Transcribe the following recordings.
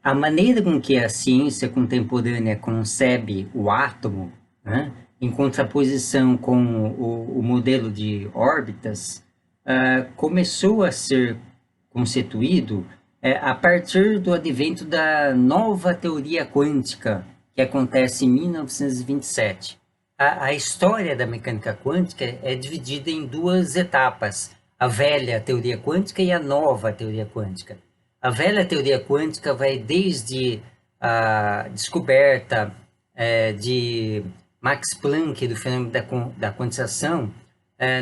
a maneira com que a ciência contemporânea concebe o átomo, né, em contraposição com o modelo de órbitas, começou a ser constituído a partir do advento da nova teoria quântica, que acontece em 1927. A história da mecânica quântica é dividida em duas etapas: a velha teoria quântica e a nova teoria quântica. A velha teoria quântica vai desde a descoberta de Max Planck do fenômeno da quantização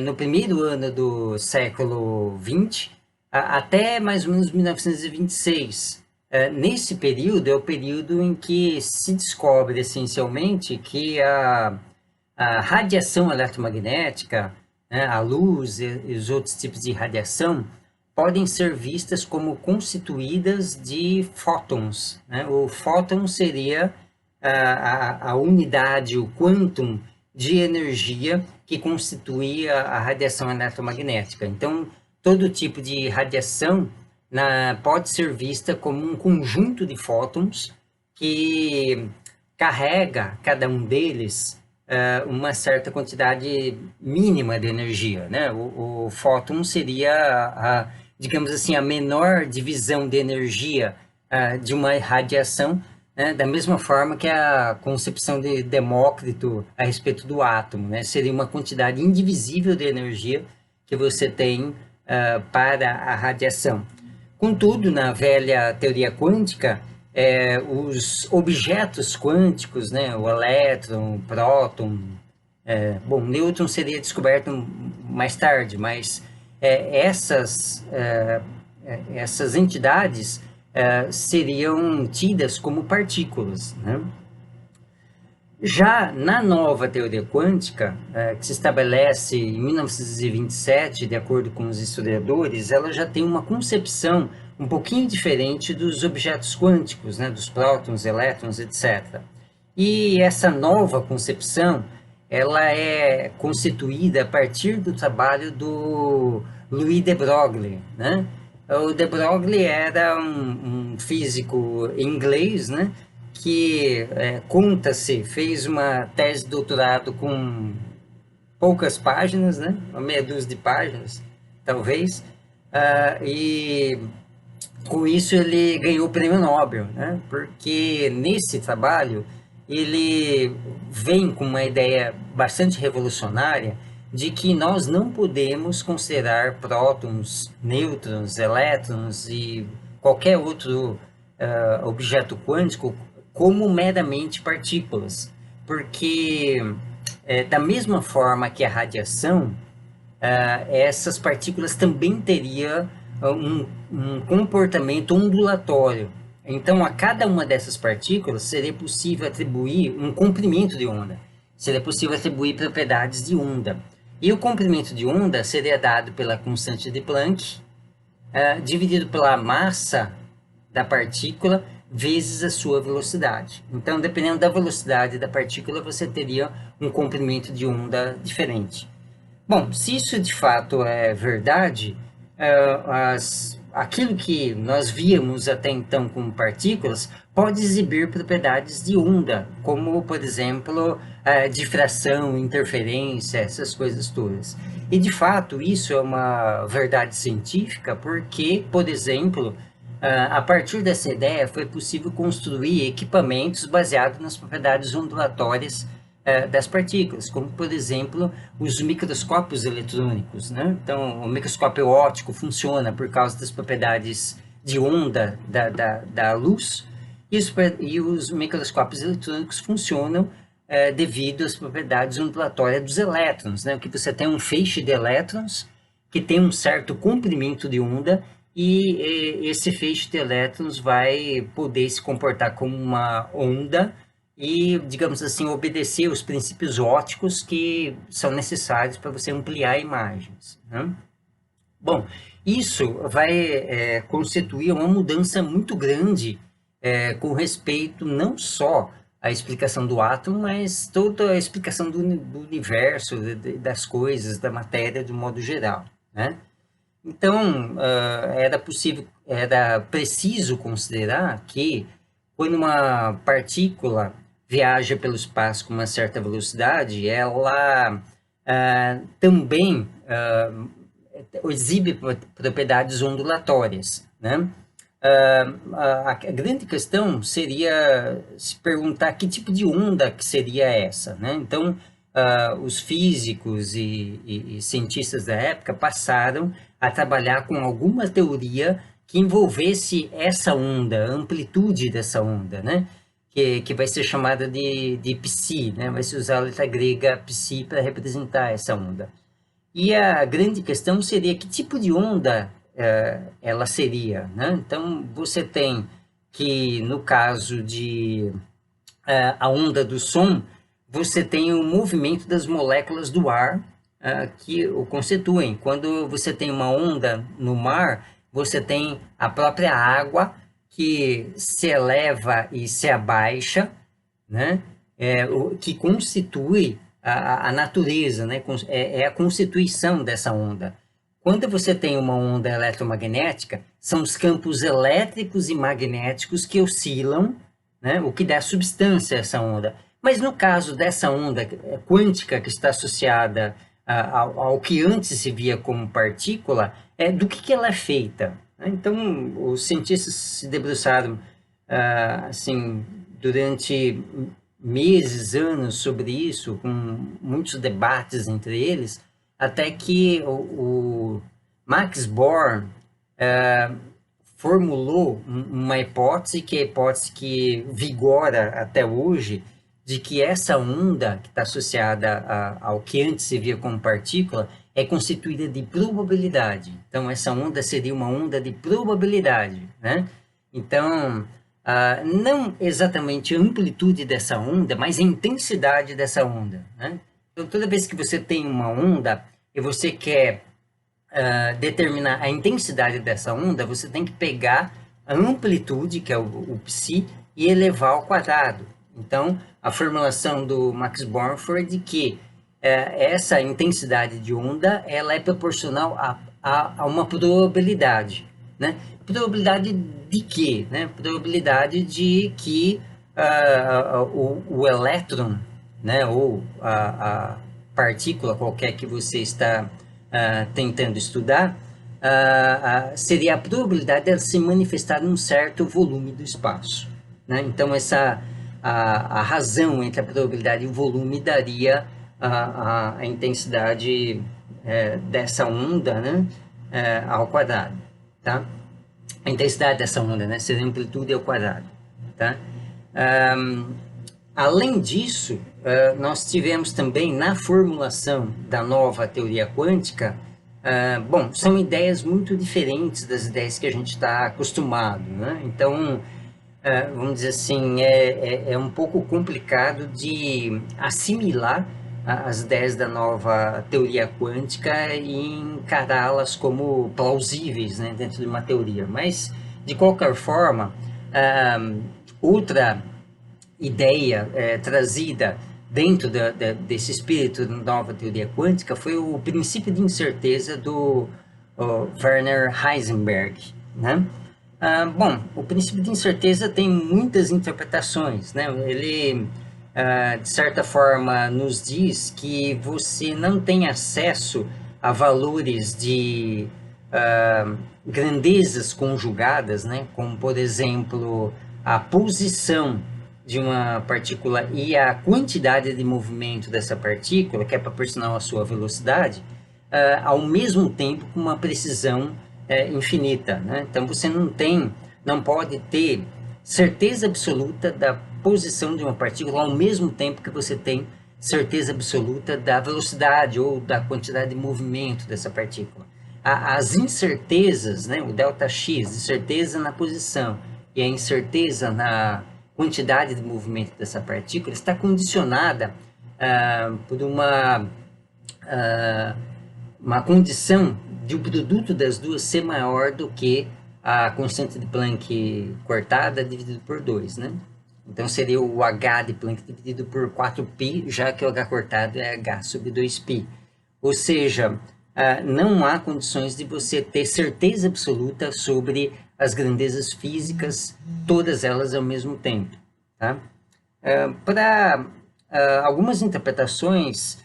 no primeiro ano do século XX até mais ou menos 1926. Nesse período é o período em que se descobre essencialmente que a radiação eletromagnética, né, a luz e os outros tipos de radiação podem ser vistas como constituídas de fótons, né? O fóton seria a unidade, o quantum de energia que constitui a radiação eletromagnética. Então, todo tipo de radiação pode ser vista como um conjunto de fótons que carrega, cada um deles, uma certa quantidade mínima de energia, né? O fóton seria, digamos assim, a menor divisão de energia de uma radiação, né? Da mesma forma que a concepção de Demócrito a respeito do átomo, né? Seria uma quantidade indivisível de energia que você tem para a radiação. Contudo, na velha teoria quântica, os objetos quânticos, né, o elétron, o próton, bom, nêutron seria descoberto mais tarde, mas essas entidades seriam tidas como partículas, né? Já na nova teoria quântica, que se estabelece em 1927, de acordo com os historiadores, ela já tem uma concepção um pouquinho diferente dos objetos quânticos, né, dos prótons, elétrons, etc. E essa nova concepção, ela é constituída a partir do trabalho do Louis de Broglie, né? O de Broglie era um físico inglês, né, que conta-se, fez uma tese de doutorado com poucas páginas, né? Uma meia dúzia de páginas, talvez, e com isso ele ganhou o prêmio Nobel, né? Porque nesse trabalho ele vem com uma ideia bastante revolucionária de que nós não podemos considerar prótons, nêutrons, elétrons e qualquer outro objeto quântico como meramente partículas, porque da mesma forma que a radiação, essas partículas também teriam um comportamento ondulatório. Então, a cada uma dessas partículas seria possível atribuir um comprimento de onda, seria possível atribuir propriedades de onda. E o comprimento de onda seria dado pela constante de Planck, dividido pela massa da partícula vezes a sua velocidade. Então, dependendo da velocidade da partícula, você teria um comprimento de onda diferente. Bom, se isso de fato é verdade, aquilo que nós víamos até então como partículas pode exibir propriedades de onda, como, por exemplo, difração, interferência, essas coisas todas. E, de fato, isso é uma verdade científica porque, por exemplo, a partir dessa ideia foi possível construir equipamentos baseados nas propriedades ondulatórias das partículas, como, por exemplo, os microscópios eletrônicos, né? Então, o microscópio óptico funciona por causa das propriedades de onda da luz, e os microscópios eletrônicos funcionam devido às propriedades ondulatórias dos elétrons, né? Que você tem um feixe de elétrons que tem um certo comprimento de onda e esse feixe de elétrons vai poder se comportar como uma onda e, digamos assim, obedecer os princípios ópticos que são necessários para você ampliar imagens, né? Bom, isso vai constituir uma mudança muito grande com respeito não só à explicação do átomo, mas toda a explicação do universo, das coisas, da matéria de um modo geral, né? Então, era preciso considerar que quando uma partícula viaja pelo espaço com uma certa velocidade, ela também exibe propriedades ondulatórias, né? A grande questão seria se perguntar que tipo de onda que seria essa, né? Então, os físicos e cientistas da época passaram a trabalhar com alguma teoria que envolvesse essa onda, a amplitude dessa onda, né? Que vai ser chamada de psi, né? Vai se usar a letra grega psi para representar essa onda. E a grande questão seria que tipo de onda ela seria, né? Então, você tem que, no caso de a onda do som, você tem o movimento das moléculas do ar que o constituem. Quando você tem uma onda no mar, você tem a própria água que se eleva e se abaixa, né? Que constitui a natureza, né? É a constituição dessa onda. Quando você tem uma onda eletromagnética, são os campos elétricos e magnéticos que oscilam, né? O que dá substância a essa onda. Mas no caso dessa onda quântica que está associada ao que antes se via como partícula, do que ela é feita? Então, os cientistas se debruçaram assim, durante meses, anos sobre isso, com muitos debates entre eles, até que o Max Born formulou uma hipótese, que é a hipótese que vigora até hoje, de que essa onda, que está associada ao que antes se via como partícula, é constituída de probabilidade. Então, essa onda seria uma onda de probabilidade, né? Então, não exatamente a amplitude dessa onda, mas a intensidade dessa onda, né? Então, toda vez que você tem uma onda e você quer determinar a intensidade dessa onda, você tem que pegar a amplitude, que é o psi, e elevar ao quadrado. Então, a formulação do Max Born foi de que essa intensidade de onda ela é proporcional a uma probabilidade, né? Probabilidade de quê? Né? Probabilidade de que o elétron, né, ou a partícula qualquer que você está tentando estudar, seria a probabilidade de ela se manifestar num certo volume do espaço, né? Então, a razão entre a probabilidade e o volume daria a intensidade dessa onda, né, ao quadrado, tá? A intensidade dessa onda, né, seria a amplitude ao quadrado, tá? Além disso, nós tivemos também na formulação da nova teoria quântica, bom, são ideias muito diferentes das ideias que a gente está acostumado, né? Então, vamos dizer assim, é um pouco complicado de assimilar as ideias da nova teoria quântica e encará-las como plausíveis, né, dentro de uma teoria. Mas, de qualquer forma, outra ideia trazida dentro desse espírito da nova teoria quântica foi o princípio de incerteza do Werner Heisenberg, né? Bom, o princípio de incerteza tem muitas interpretações, né? Ele, de certa forma, nos diz que você não tem acesso a valores de grandezas conjugadas, né? Como, por exemplo, a posição de uma partícula e a quantidade de movimento dessa partícula, que é proporcional à sua velocidade, ao mesmo tempo com uma precisão infinita, né? Então, você não pode ter certeza absoluta da posição de uma partícula ao mesmo tempo que você tem certeza absoluta da velocidade ou da quantidade de movimento dessa partícula. As incertezas, né, o ΔX, incerteza na posição e a incerteza na quantidade de movimento dessa partícula está condicionada por uma condição de o produto das duas ser maior do que a constante de Planck cortada dividido por 2, né? Então, seria o H de Planck dividido por 4π, já que o H cortado é H sobre 2π. Ou seja, não há condições de você ter certeza absoluta sobre as grandezas físicas, todas elas ao mesmo tempo. Tá? Para algumas interpretações,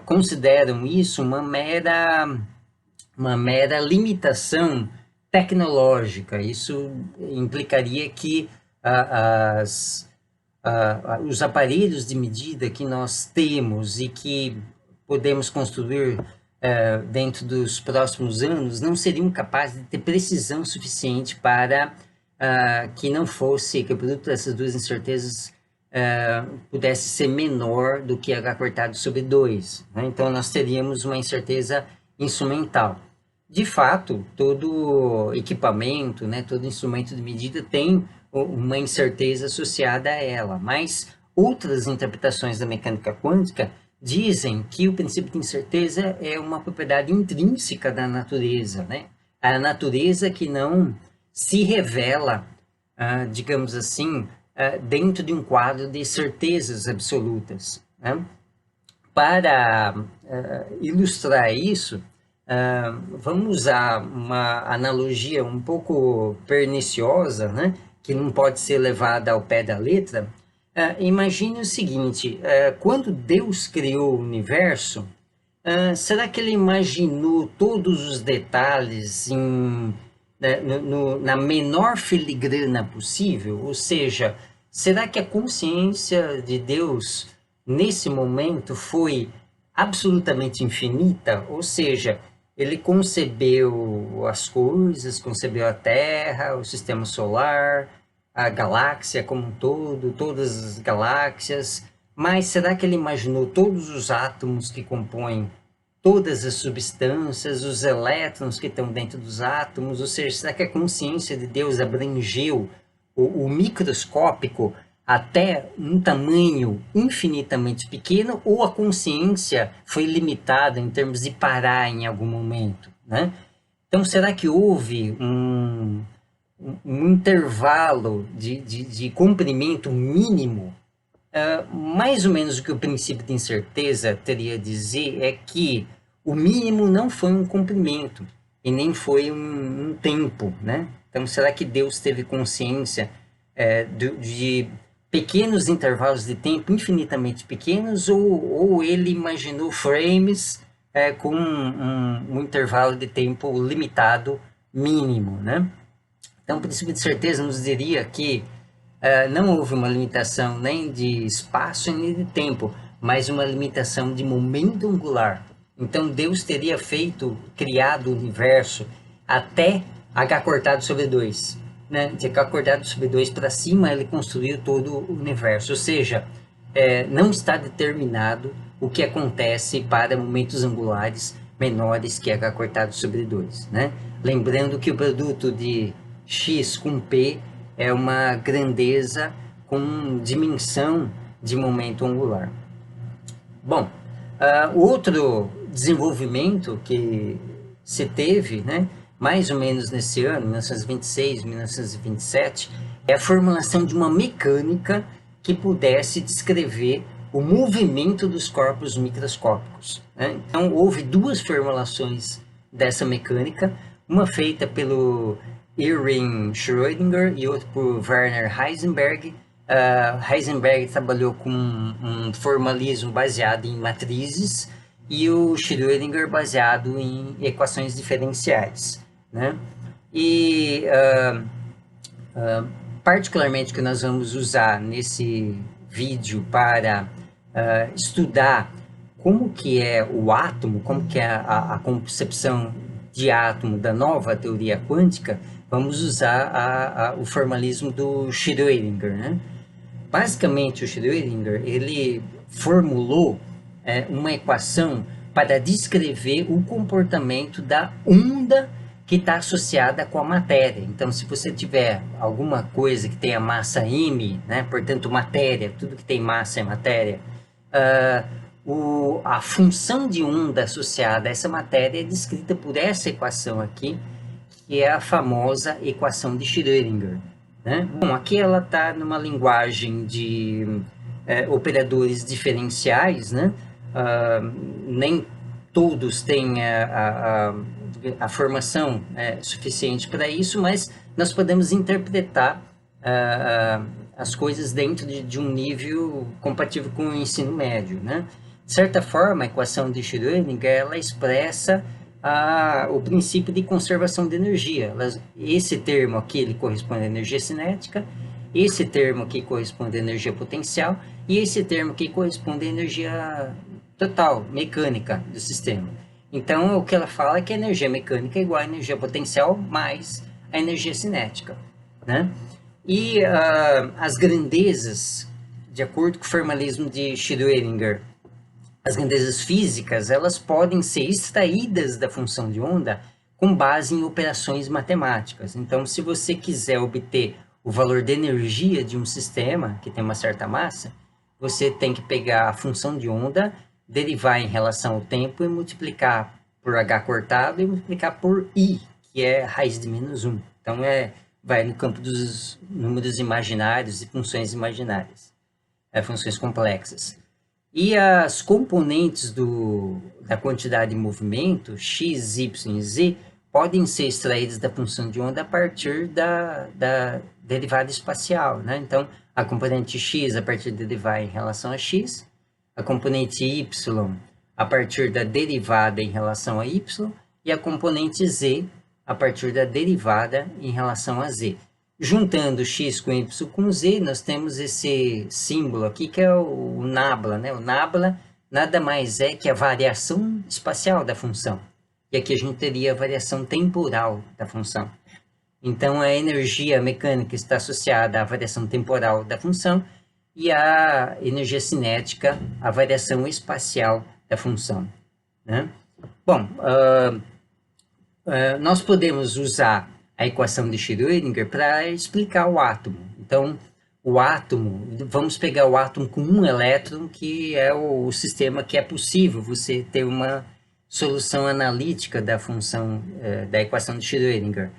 consideram isso uma mera limitação tecnológica. Isso implicaria que os aparelhos de medida que nós temos e que podemos construir dentro dos próximos anos não seriam capazes de ter precisão suficiente para que o produto dessas duas incertezas pudesse ser menor do que H cortado sobre 2. Né? Então, nós teríamos uma incerteza instrumental. De fato, todo equipamento, né, todo instrumento de medida tem uma incerteza associada a ela, mas outras interpretações da mecânica quântica dizem que o princípio de incerteza é uma propriedade intrínseca da natureza, né? A natureza que não se revela, digamos assim, dentro de um quadro de certezas absolutas, né? Para ilustrar isso, vamos usar uma analogia um pouco perniciosa, né? Que não pode ser levada ao pé da letra. Imagine o seguinte, quando Deus criou o universo, será que ele imaginou todos os detalhes na menor filigrana possível? Ou seja, será que a consciência de Deus, nesse momento, foi absolutamente infinita? Ou seja, ele concebeu as coisas, concebeu a Terra, o sistema solar, a galáxia como um todo, todas as galáxias, mas será que ele imaginou todos os átomos que compõem todas as substâncias, os elétrons que estão dentro dos átomos? Ou seja, será que a consciência de Deus abrangeu o microscópico até um tamanho infinitamente pequeno, ou a consciência foi limitada em termos de parar em algum momento, né? Então, será que houve um intervalo de comprimento mínimo? Mais ou menos o que o princípio de incerteza teria a dizer é que o mínimo não foi um comprimento e nem foi um tempo, né? Então, será que Deus teve consciência de pequenos intervalos de tempo infinitamente pequenos, ou ele imaginou frames com um intervalo de tempo limitado mínimo, né? Então, o princípio de certeza nos diria que não houve uma limitação nem de espaço nem de tempo, mas uma limitação de momento angular. Então, Deus teria criado o universo até H cortado sobre 2. Né? De H cortado sobre 2 para cima, ele construiu todo o universo. Ou seja, não está determinado o que acontece para momentos angulares menores que H cortado sobre 2. Né? Lembrando que o produto de X com P é uma grandeza com dimensão de momento angular. Bom, outro desenvolvimento que se teve, né, mais ou menos nesse ano, 1926, 1927, é a formulação de uma mecânica que pudesse descrever o movimento dos corpos microscópicos. Né? Então, houve duas formulações dessa mecânica, uma feita pelo Erwin Schrödinger e outro por Werner Heisenberg. Heisenberg trabalhou com um formalismo baseado em matrizes e o Schrödinger baseado em equações diferenciais, né? E particularmente o que nós vamos usar nesse vídeo para estudar como que é o átomo, como que é a concepção de átomo da nova teoria quântica, vamos usar o formalismo do Schrödinger, né? Basicamente, o Schrödinger, ele formulou uma equação para descrever o comportamento da onda que está associada com a matéria. Então, se você tiver alguma coisa que tenha massa m, né, portanto, matéria, tudo que tem massa é matéria, a função de onda associada a essa matéria é descrita por essa equação aqui, que é a famosa equação de Schrödinger. Né? Bom, aqui ela está numa linguagem de operadores diferenciais, né? Nem todos têm a formação suficiente para isso, mas nós podemos interpretar as coisas dentro de um nível compatível com o ensino médio, né? De certa forma, a equação de Schrödinger, ela expressa o princípio de conservação de energia. Esse termo aqui, ele corresponde à energia cinética, esse termo aqui corresponde à energia potencial, e esse termo aqui corresponde à energia total, mecânica do sistema. Então, o que ela fala é que a energia mecânica é igual à energia potencial mais a energia cinética, né? E as grandezas, de acordo com o formalismo de Schrödinger, as grandezas físicas, elas podem ser extraídas da função de onda com base em operações matemáticas. Então, se você quiser obter o valor de energia de um sistema que tem uma certa massa, você tem que pegar a função de onda, derivar em relação ao tempo e multiplicar por h cortado e multiplicar por i, que é a raiz de menos 1. Então, vai no campo dos números imaginários e funções imaginárias, funções complexas. E as componentes da quantidade de movimento, x, y e z, podem ser extraídas da função de onda a partir da derivada espacial, né? Então, a componente x a partir de derivar em relação a x, a componente y a partir da derivada em relação a y, e a componente z a partir da derivada em relação a z. Juntando x com y com z, nós temos esse símbolo aqui, que é o nabla, né? O nabla nada mais é que a variação espacial da função. E aqui a gente teria a variação temporal da função. Então, a energia mecânica está associada à variação temporal da função e a energia cinética à variação espacial da função, né? Bom, nós podemos usar a equação de Schrödinger para explicar o átomo. Então, o átomo, vamos pegar o átomo com um elétron, que é o sistema que é possível você ter uma solução analítica da função da equação de Schrödinger.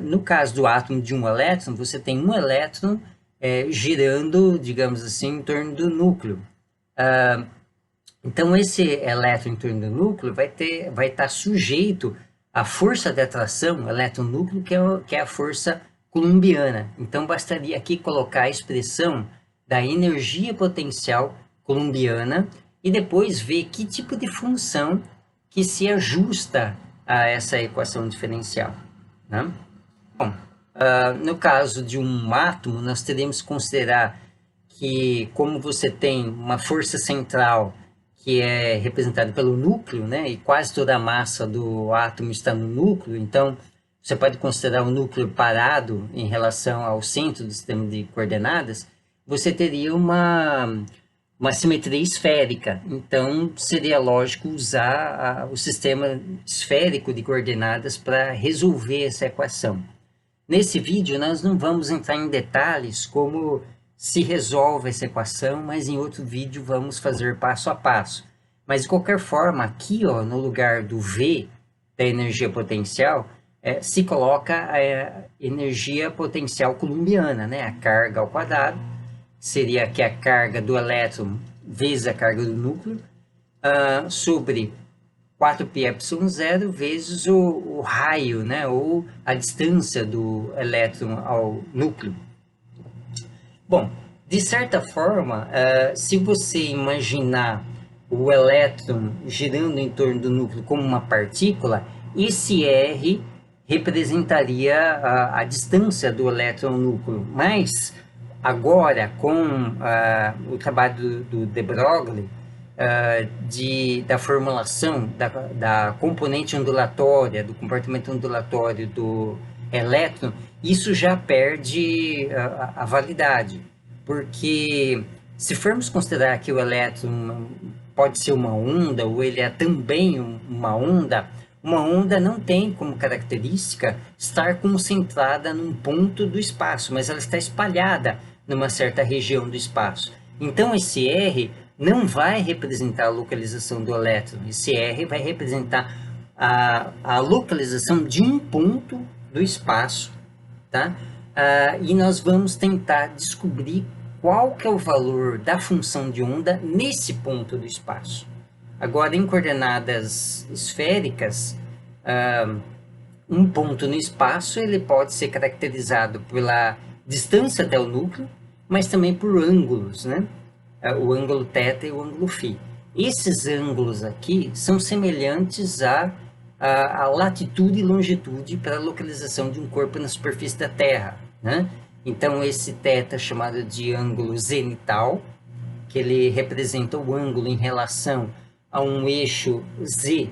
No caso do átomo de um elétron, você tem um elétron girando, digamos assim, em torno do núcleo. Então, esse elétron em torno do núcleo vai estar sujeito à força de atração elétron-núcleo, que é a força coulombiana. Então, bastaria aqui colocar a expressão da energia potencial coulombiana e depois ver que tipo de função que se ajusta a essa equação diferencial, né? Bom, no caso de um átomo, nós teremos que considerar que, como você tem uma força central que é representada pelo núcleo, né, e quase toda a massa do átomo está no núcleo, então você pode considerar o núcleo parado em relação ao centro do sistema de coordenadas, você teria uma simetria esférica. Então, seria lógico usar o sistema esférico de coordenadas para resolver essa equação. Nesse vídeo, nós não vamos entrar em detalhes como se resolve essa equação, mas em outro vídeo vamos fazer passo a passo. Mas, de qualquer forma, aqui, no lugar do V da energia potencial, se coloca a energia potencial coulombiana, né? A carga ao quadrado, seria aqui a carga do elétron vezes a carga do núcleo, sobre 4πε0 vezes o raio, né? Ou a distância do elétron ao núcleo. Bom, de certa forma, se você imaginar o elétron girando em torno do núcleo como uma partícula, esse R representaria a distância do elétron ao núcleo. Mas, agora, com o trabalho do de Broglie, da formulação da componente ondulatória, do comportamento ondulatório do elétron, isso já perde a validade, porque se formos considerar que o elétron pode ser uma onda, ou ele é também uma onda não tem como característica estar concentrada num ponto do espaço, mas ela está espalhada numa certa região do espaço. Então, esse R não vai representar a localização do elétron, esse R vai representar a localização de um ponto do espaço, tá? E nós vamos tentar descobrir qual que é o valor da função de onda nesse ponto do espaço. Agora, em coordenadas esféricas, Um ponto no espaço, ele pode ser caracterizado pela distância até o núcleo, mas também por ângulos, né? O ângulo θ e o ângulo φ. Esses ângulos aqui são semelhantes à latitude e longitude para a localização de um corpo na superfície da Terra, né? Então, esse θ é chamado de ângulo zenital, que ele representa o ângulo em relação a um eixo Z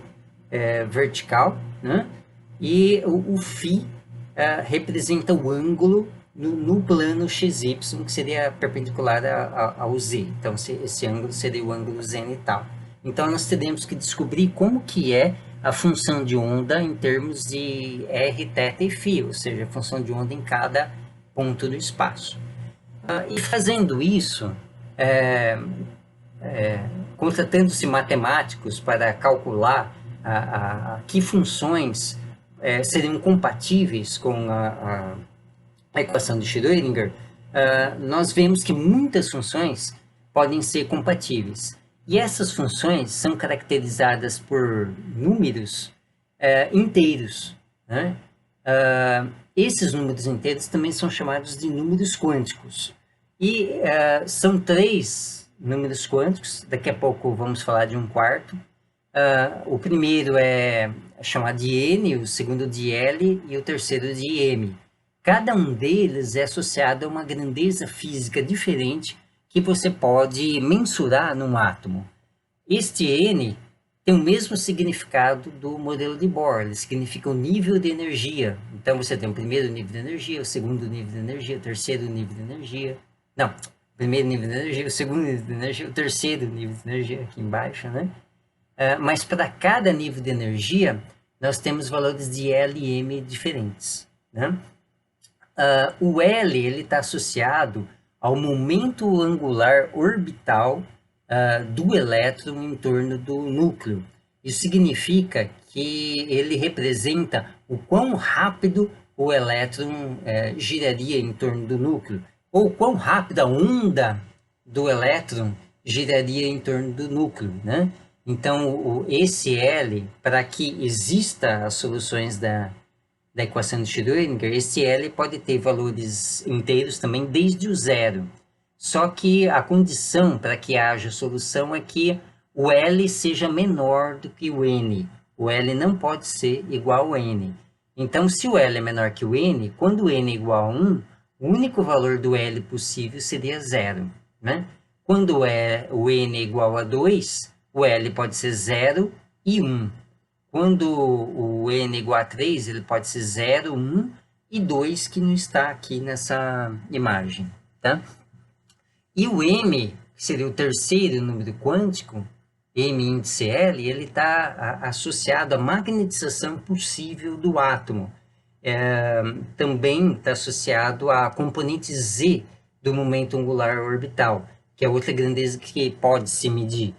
vertical, né? E o φ representa o ângulo no plano XY, que seria perpendicular ao Z. Então, esse ângulo seria o ângulo zenital. Então, nós teremos que descobrir como que é a função de onda em termos de R, θ e φ, ou seja, a função de onda em cada ponto do espaço. E fazendo isso, contratando-se matemáticos para calcular que funções seriam compatíveis com a equação de Schrödinger, nós vemos que muitas funções podem ser compatíveis. E essas funções são caracterizadas por números inteiros, né? Esses números inteiros também são chamados de números quânticos. E são 3 números quânticos, daqui a pouco vamos falar de um quarto. O primeiro é chamado de N, o segundo de L e o terceiro de M. Cada um deles é associado a uma grandeza física diferente que você pode mensurar num átomo. Este N tem o mesmo significado do modelo de Bohr, ele significa o nível de energia. Então, você tem o primeiro nível de energia, o segundo nível de energia, o terceiro nível de energia. Não, o primeiro nível de energia, o segundo nível de energia, o terceiro nível de energia, aqui embaixo, né? Mas para cada nível de energia, nós temos valores de L e M diferentes, né? O L ele está associado ao momento angular orbital do elétron em torno do núcleo. Isso significa que ele representa o quão rápido o elétron giraria em torno do núcleo, ou quão rápido a onda do elétron giraria em torno do núcleo, né? Então, esse L, para que exista as soluções da equação de Schrödinger, esse L pode ter valores inteiros também desde o zero. Só que a condição para que haja solução é que o L seja menor do que o N. O L não pode ser igual ao N. Então, se o L é menor que o N, quando o N é igual a 1, o único valor do L possível seria zero, né? Quando o N é igual a 2, o L pode ser 0 e 1. Quando o N é igual a 3, ele pode ser 0, 1 e 2, que não está aqui nessa imagem, tá? E o M, que seria o terceiro número quântico, M índice L, ele está associado à magnetização possível do átomo. Também está associado à componente Z do momento angular orbital, que é outra grandeza que pode se medir.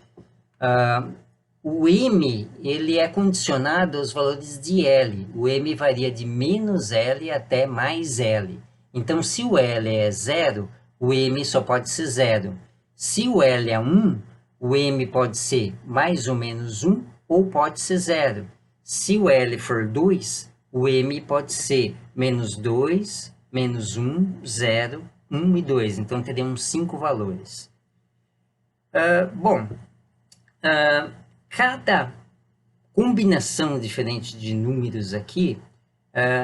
O M ele é condicionado aos valores de L. O M varia de menos L até mais L. Então, se o L é 0, o M só pode ser 0. Se o L é 1, o M pode ser mais ou menos 1 ou pode ser 0. Se o L for 2, o M pode ser menos 2, menos 1, 0, 1 e 2. Então, teremos 5 valores. Cada combinação diferente de números aqui,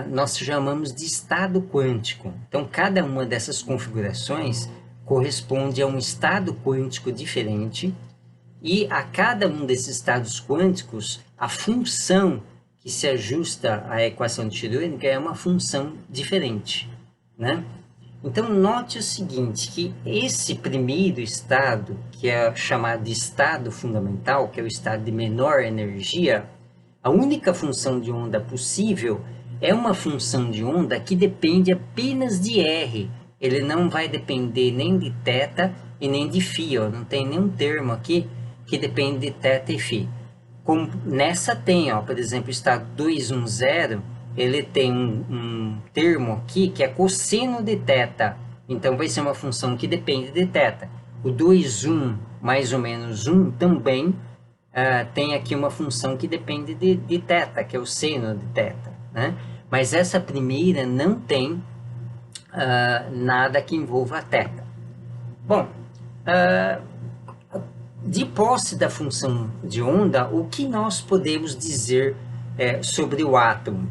nós chamamos de estado quântico. Então, cada uma dessas configurações corresponde a um estado quântico diferente, e a cada um desses estados quânticos, a função que se ajusta à equação de Schrödinger é uma função diferente, né? Então, note o seguinte, que esse primeiro estado, que é chamado de estado fundamental, que é o estado de menor energia, a única função de onda possível é uma função de onda que depende apenas de R. Ele não vai depender nem de θ e nem de φ. Não tem nenhum termo aqui que depende de θ e φ. Como nessa tem, por exemplo, o estado 210, ele tem um termo aqui que é cosseno de θ. Então, vai ser uma função que depende de θ. O 2,1 mais ou menos 1 também tem aqui uma função que depende de θ, que é o seno de θ, né? Mas essa primeira não tem nada que envolva θ. Bom, de posse da função de onda, o que nós podemos dizer sobre o átomo?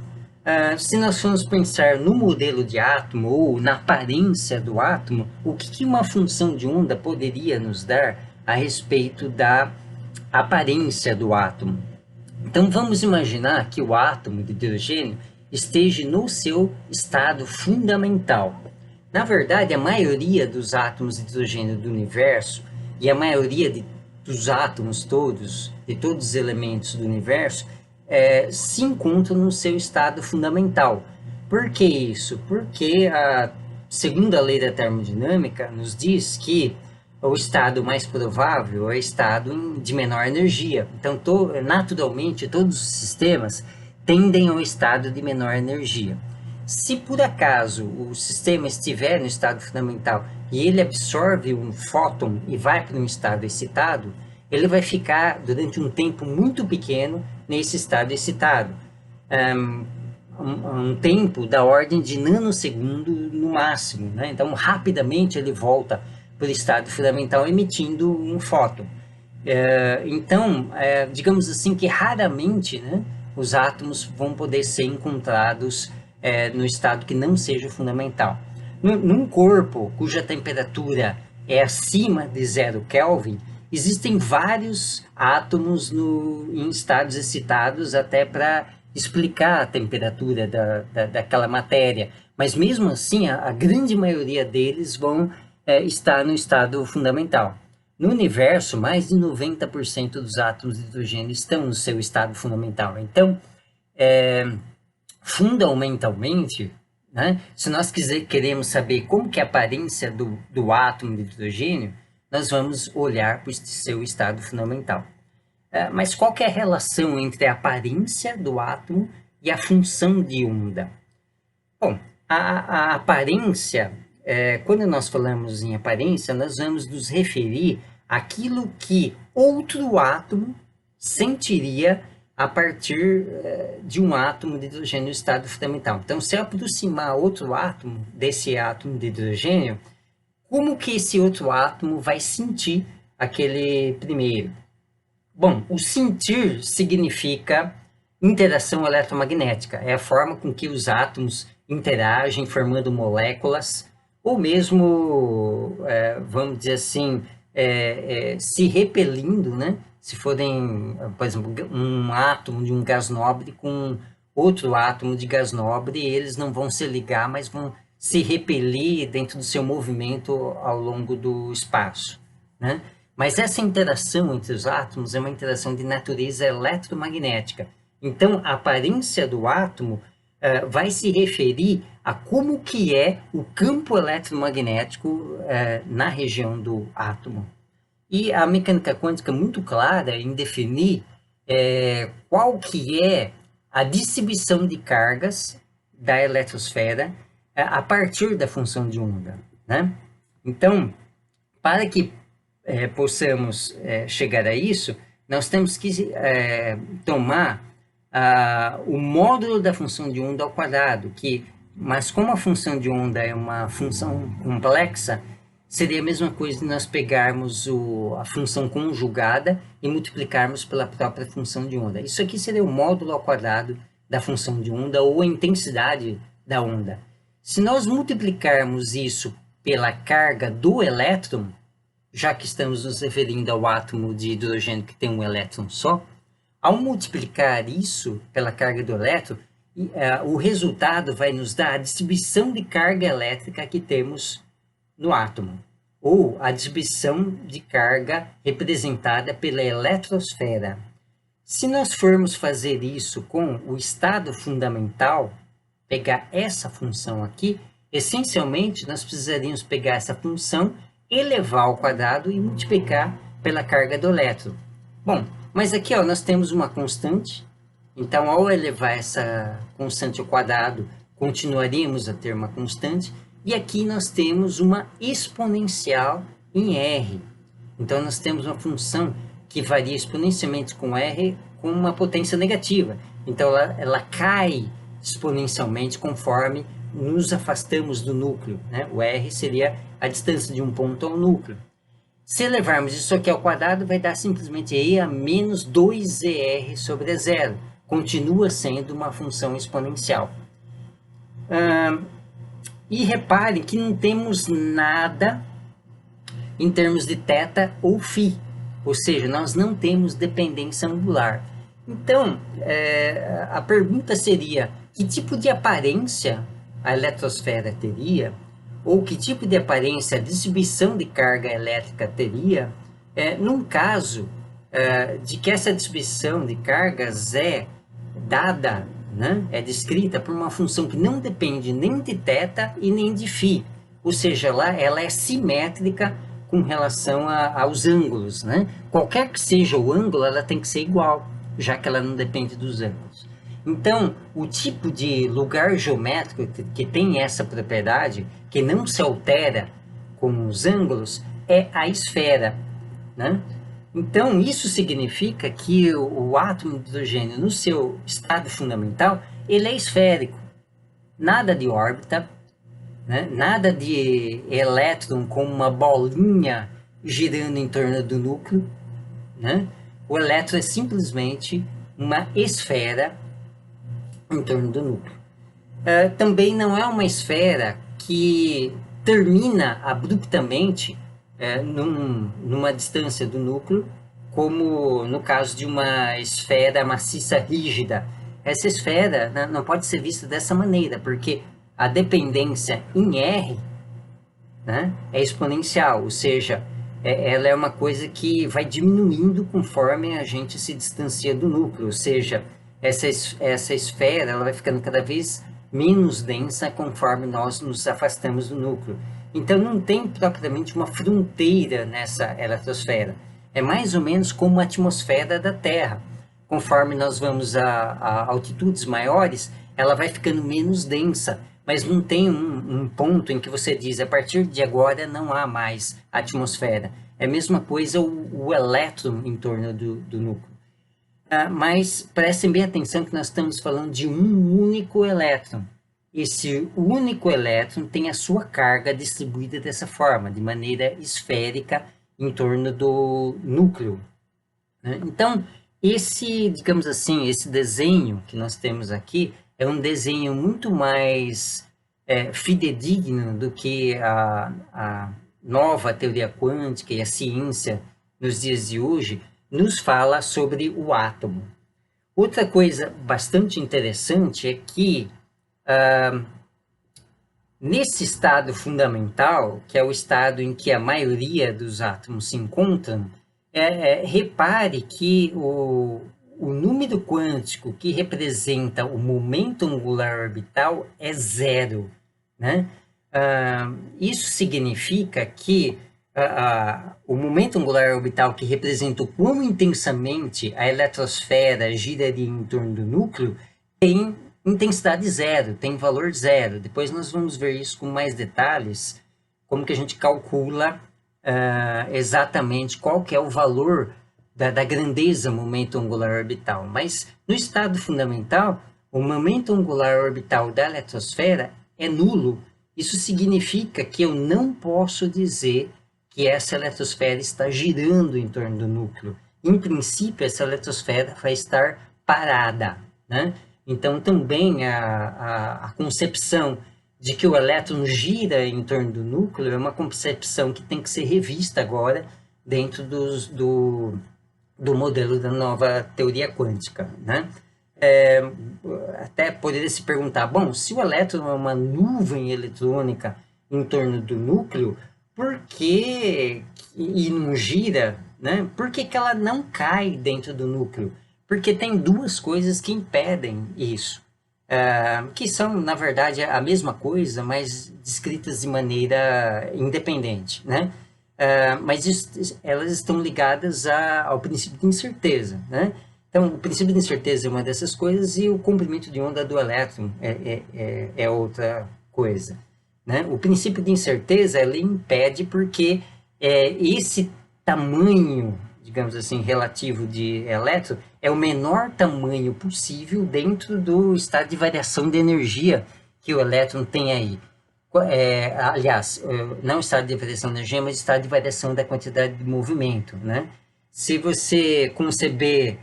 Se nós formos pensar no modelo de átomo ou na aparência do átomo, o que uma função de onda poderia nos dar a respeito da aparência do átomo? Então vamos imaginar que o átomo de hidrogênio esteja no seu estado fundamental. Na verdade, a maioria dos átomos de hidrogênio do universo e a maioria dos átomos todos, de todos os elementos do universo, se encontram no seu estado fundamental. Por que isso? Porque a segunda lei da termodinâmica nos diz que o estado mais provável é o estado de menor energia. Então, naturalmente, todos os sistemas tendem ao estado de menor energia. Se por acaso o sistema estiver no estado fundamental e ele absorve um fóton e vai para um estado excitado, ele vai ficar durante um tempo muito pequeno nesse estado excitado. Um tempo da ordem de nanosegundo no máximo, né? Então, rapidamente ele volta para o estado fundamental emitindo um fóton. Então, digamos assim que raramente, né, os átomos vão poder ser encontrados no estado que não seja fundamental. Num corpo cuja temperatura é acima de 0 Kelvin, existem vários átomos em estados excitados até para explicar a temperatura daquela matéria, mas mesmo assim a grande maioria deles vão estar no estado fundamental. No universo, mais de 90% dos átomos de hidrogênio estão no seu estado fundamental. Então, fundamentalmente, né, se nós queremos saber como que é a aparência do átomo de hidrogênio, nós vamos olhar para o seu estado fundamental. Mas qual que é a relação entre a aparência do átomo e a função de onda? Bom, a aparência, quando nós falamos em aparência, nós vamos nos referir àquilo que outro átomo sentiria a partir de um átomo de hidrogênio no estado fundamental. Então, se eu aproximar outro átomo desse átomo de hidrogênio, como que esse outro átomo vai sentir aquele primeiro? Bom, o sentir significa interação eletromagnética. É a forma com que os átomos interagem, formando moléculas, ou mesmo, vamos dizer assim, se repelindo, né? Se forem, por exemplo, um átomo de um gás nobre com outro átomo de gás nobre, eles não vão se ligar, mas vão se repelir dentro do seu movimento ao longo do espaço, né? Mas essa interação entre os átomos é uma interação de natureza eletromagnética. Então, a aparência do átomo vai se referir a como que é o campo eletromagnético na região do átomo. E a mecânica quântica é muito clara em definir qual que é a distribuição de cargas da eletrosfera a partir da função de onda, né? Então, para que possamos chegar a isso, nós temos que tomar o módulo da função de onda ao quadrado, mas como a função de onda é uma função complexa, seria a mesma coisa de nós pegarmos a função conjugada e multiplicarmos pela própria função de onda. Isso aqui seria o módulo ao quadrado da função de onda ou a intensidade da onda. Se nós multiplicarmos isso pela carga do elétron, já que estamos nos referindo ao átomo de hidrogênio que tem um elétron só, ao multiplicar isso pela carga do elétron, o resultado vai nos dar a distribuição de carga elétrica que temos no átomo, ou a distribuição de carga representada pela eletrosfera. Se nós formos fazer isso com o estado fundamental, pegar essa função aqui, essencialmente nós precisaríamos pegar essa função, elevar ao quadrado e multiplicar pela carga do elétron. Bom, mas aqui nós temos uma constante, então ao elevar essa constante ao quadrado, continuaríamos a ter uma constante, e aqui nós temos uma exponencial em R. Então nós temos uma função que varia exponencialmente com R com uma potência negativa. Então, ela cai exponencialmente conforme nos afastamos do núcleo, né? O R seria a distância de um ponto ao núcleo. Se levarmos isso aqui ao quadrado, vai dar simplesmente E a menos 2ER sobre zero. Continua sendo uma função exponencial. E reparem que não temos nada em termos de θ ou φ. Ou seja, nós não temos dependência angular. Então, a pergunta seria, que tipo de aparência a eletrosfera teria? Ou que tipo de aparência a distribuição de carga elétrica teria, num caso de que essa distribuição de cargas é dada, né, é descrita por uma função que não depende nem de θ e nem de φ, ou seja, ela é simétrica com relação aos ângulos, né? Qualquer que seja o ângulo, ela tem que ser igual, já que ela não depende dos ângulos. Então, o tipo de lugar geométrico que tem essa propriedade, que não se altera com os ângulos, é a esfera, né? Então, isso significa que o átomo de hidrogênio, no seu estado fundamental, ele é esférico. Nada de órbita, né? Nada de elétron com uma bolinha girando em torno do núcleo, né? O elétron é simplesmente uma esfera em torno do núcleo. Também não é uma esfera que termina abruptamente numa distância do núcleo, como no caso de uma esfera maciça rígida. Essa esfera, né, não pode ser vista dessa maneira, porque a dependência em R, né, é exponencial, ou seja, ela é uma coisa que vai diminuindo conforme a gente se distancia do núcleo, ou seja, essa esfera ela vai ficando cada vez menos densa conforme nós nos afastamos do núcleo. Então, não tem propriamente uma fronteira nessa eletrosfera. É mais ou menos como a atmosfera da Terra. Conforme nós vamos a altitudes maiores, ela vai ficando menos densa, mas não tem um ponto em que você diz, a partir de agora não há mais atmosfera. É a mesma coisa o elétron em torno do núcleo. Mas prestem bem atenção que nós estamos falando de um único elétron. Esse único elétron tem a sua carga distribuída dessa forma, de maneira esférica em torno do núcleo, né? Então, digamos assim, esse desenho que nós temos aqui é um desenho muito mais fidedigno do que a nova teoria quântica e a ciência nos dias de hoje nos fala sobre o átomo. Outra coisa bastante interessante é que nesse estado fundamental, que é o estado em que a maioria dos átomos se encontram, repare que o número quântico que representa o momento angular orbital é zero, né? Isso significa que o momento angular orbital que representa o quão intensamente a eletrosfera giraria em torno do núcleo tem intensidade zero, tem valor zero. Depois nós vamos ver isso com mais detalhes, como que a gente calcula exatamente qual que é o valor da grandeza momento angular orbital. Mas no estado fundamental, o momento angular orbital da eletrosfera é nulo. Isso significa que eu não posso dizer que essa eletrosfera está girando em torno do núcleo. Em princípio, essa eletrosfera vai estar parada, né? Então, também a concepção de que o elétron gira em torno do núcleo é uma concepção que tem que ser revista agora dentro do modelo da nova teoria quântica, né? Até poderia se perguntar, bom, se o elétron é uma nuvem eletrônica em torno do núcleo, por que e não gira, né? Por que ela não cai dentro do núcleo? Porque tem duas coisas que impedem isso, que são, na verdade, a mesma coisa, mas descritas de maneira independente, né? Mas elas estão ligadas ao princípio de incerteza, né? Então, o princípio de incerteza é uma dessas coisas e o comprimento de onda do elétron é outra coisa, né? O princípio de incerteza ele impede porque esse tamanho digamos assim, relativo de elétron, é o menor tamanho possível dentro do estado de variação de energia que o elétron tem aí. Aliás, não estado de variação de energia, mas estado de variação da quantidade de movimento, né? Se você conceber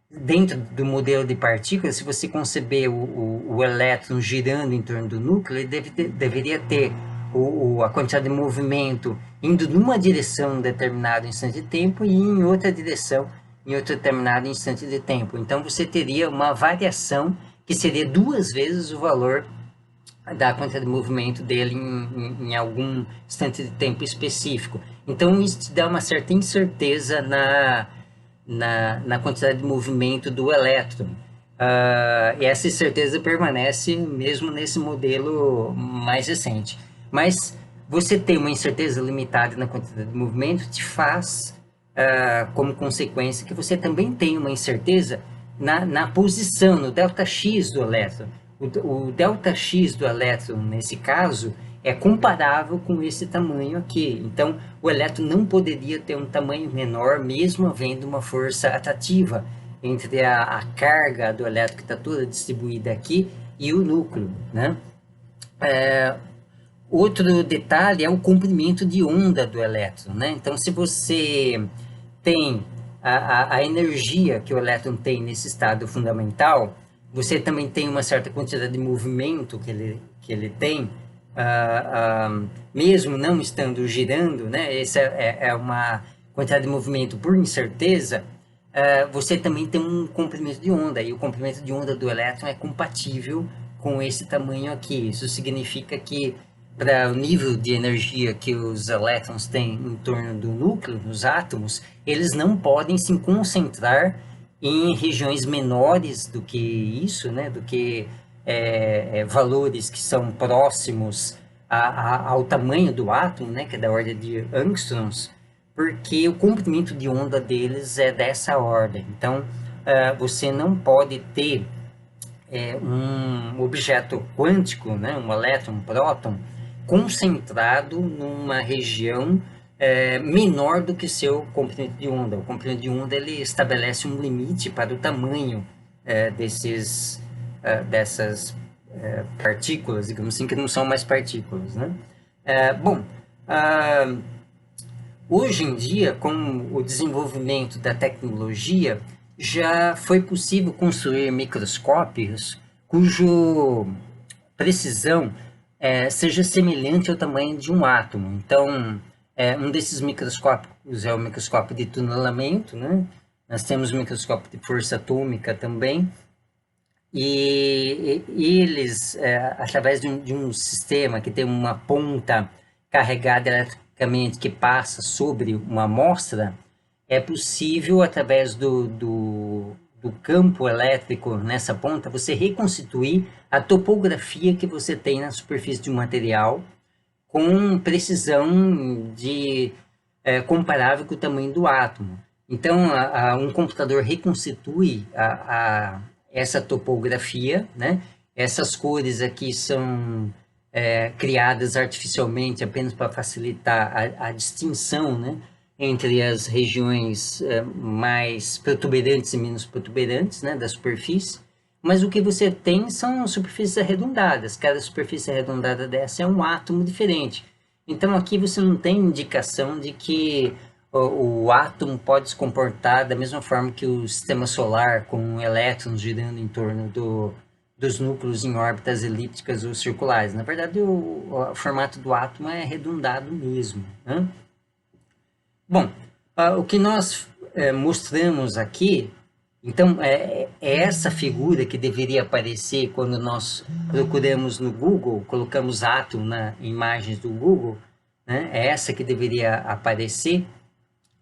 dentro do modelo de partículas, se você conceber o elétron girando em torno do núcleo, ele deveria ter a quantidade de movimento indo numa direção em determinado instante de tempo e em outra direção em outro determinado instante de tempo. Então, você teria uma variação que seria 2 vezes o valor da quantidade de movimento dele em algum instante de tempo específico. Então, isso te dá uma certa incerteza na quantidade de movimento do elétron. E essa incerteza permanece mesmo nesse modelo mais recente. Mas você ter uma incerteza limitada na quantidade de movimento te faz, como consequência, que você também tem uma incerteza na posição, no ΔX do elétron. O ΔX do elétron, nesse caso, é comparável com esse tamanho aqui. Então, o elétron não poderia ter um tamanho menor, mesmo havendo uma força atrativa entre a carga do elétron, que está toda distribuída aqui, e o núcleo, né? Outro detalhe é o comprimento de onda do elétron, né? Então, se você tem a energia que o elétron tem nesse estado fundamental, você também tem uma certa quantidade de movimento que ele tem, mesmo não estando girando, né? Essa é uma quantidade de movimento por incerteza. Você também tem um comprimento de onda, e o comprimento de onda do elétron é compatível com esse tamanho aqui. Isso significa que, para o nível de energia que os elétrons têm em torno do núcleo, nos átomos, eles não podem se concentrar em regiões menores do que isso, né? Do que valores que são próximos ao tamanho do átomo, né? Que é da ordem de angstroms, porque o comprimento de onda deles é dessa ordem. Então, você não pode ter um objeto quântico, né? Um elétron, um próton, concentrado numa região menor do que seu comprimento de onda. O comprimento de onda ele estabelece um limite para o tamanho dessas partículas, digamos assim, que não são mais partículas, né? Hoje em dia, com o desenvolvimento da tecnologia, já foi possível construir microscópios cuja precisão seja semelhante ao tamanho de um átomo. Então, um desses microscópios é o microscópio de tunelamento, né? Nós temos o microscópio de força atômica também, e eles, através de um sistema que tem uma ponta carregada eletricamente que passa sobre uma amostra, é possível, através do campo elétrico nessa ponta, você reconstituir a topografia que você tem na superfície de um material com precisão comparável com o tamanho do átomo. Então, um computador reconstitui essa topografia, né? Essas cores aqui são criadas artificialmente apenas para facilitar a distinção, né? Entre as regiões mais protuberantes e menos protuberantes, né? Da superfície. Mas o que você tem são superfícies arredondadas. Cada superfície arredondada dessa é um átomo diferente. Então, aqui você não tem indicação de que o átomo pode se comportar da mesma forma que o sistema solar, com elétrons girando em torno dos núcleos em órbitas elípticas ou circulares. Na verdade, o formato do átomo é arredondado mesmo, né? Bom, o que nós mostramos aqui, então, é essa figura que deveria aparecer quando nós procuramos no Google, colocamos átomo nas imagens do Google, né? É essa que deveria aparecer.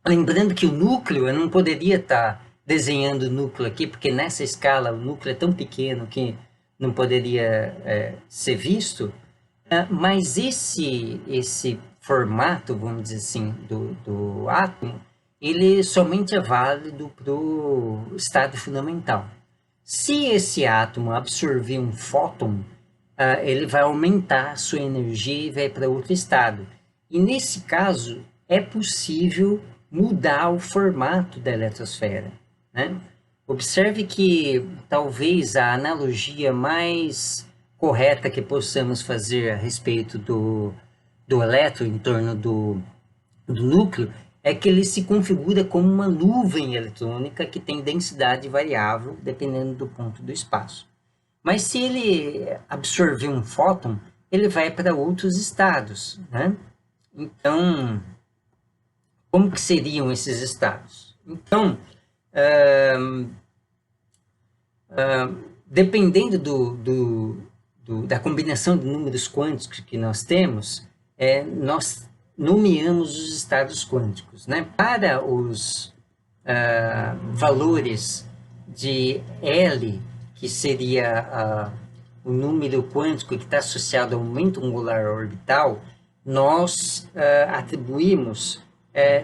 Lembrando que o núcleo, eu não poderia estar desenhando o núcleo aqui, porque nessa escala o núcleo é tão pequeno que não poderia ser visto, mas esse formato, vamos dizer assim, do átomo, ele somente é válido para o estado fundamental. Se esse átomo absorver um fóton, ele vai aumentar a sua energia e vai para outro estado. E nesse caso, é possível mudar o formato da eletrosfera, né? Observe que talvez a analogia mais correta que possamos fazer a respeito do elétron em torno do núcleo é que ele se configura como uma nuvem eletrônica que tem densidade variável dependendo do ponto do espaço. Mas se ele absorver um fóton, ele vai para outros estados, né? Então, como que seriam esses estados? Então, dependendo da combinação de números quânticos que nós temos, nós nomeamos os estados quânticos, né? Para os valores de L, que seria o número quântico que está associado ao momento angular orbital, nós atribuímos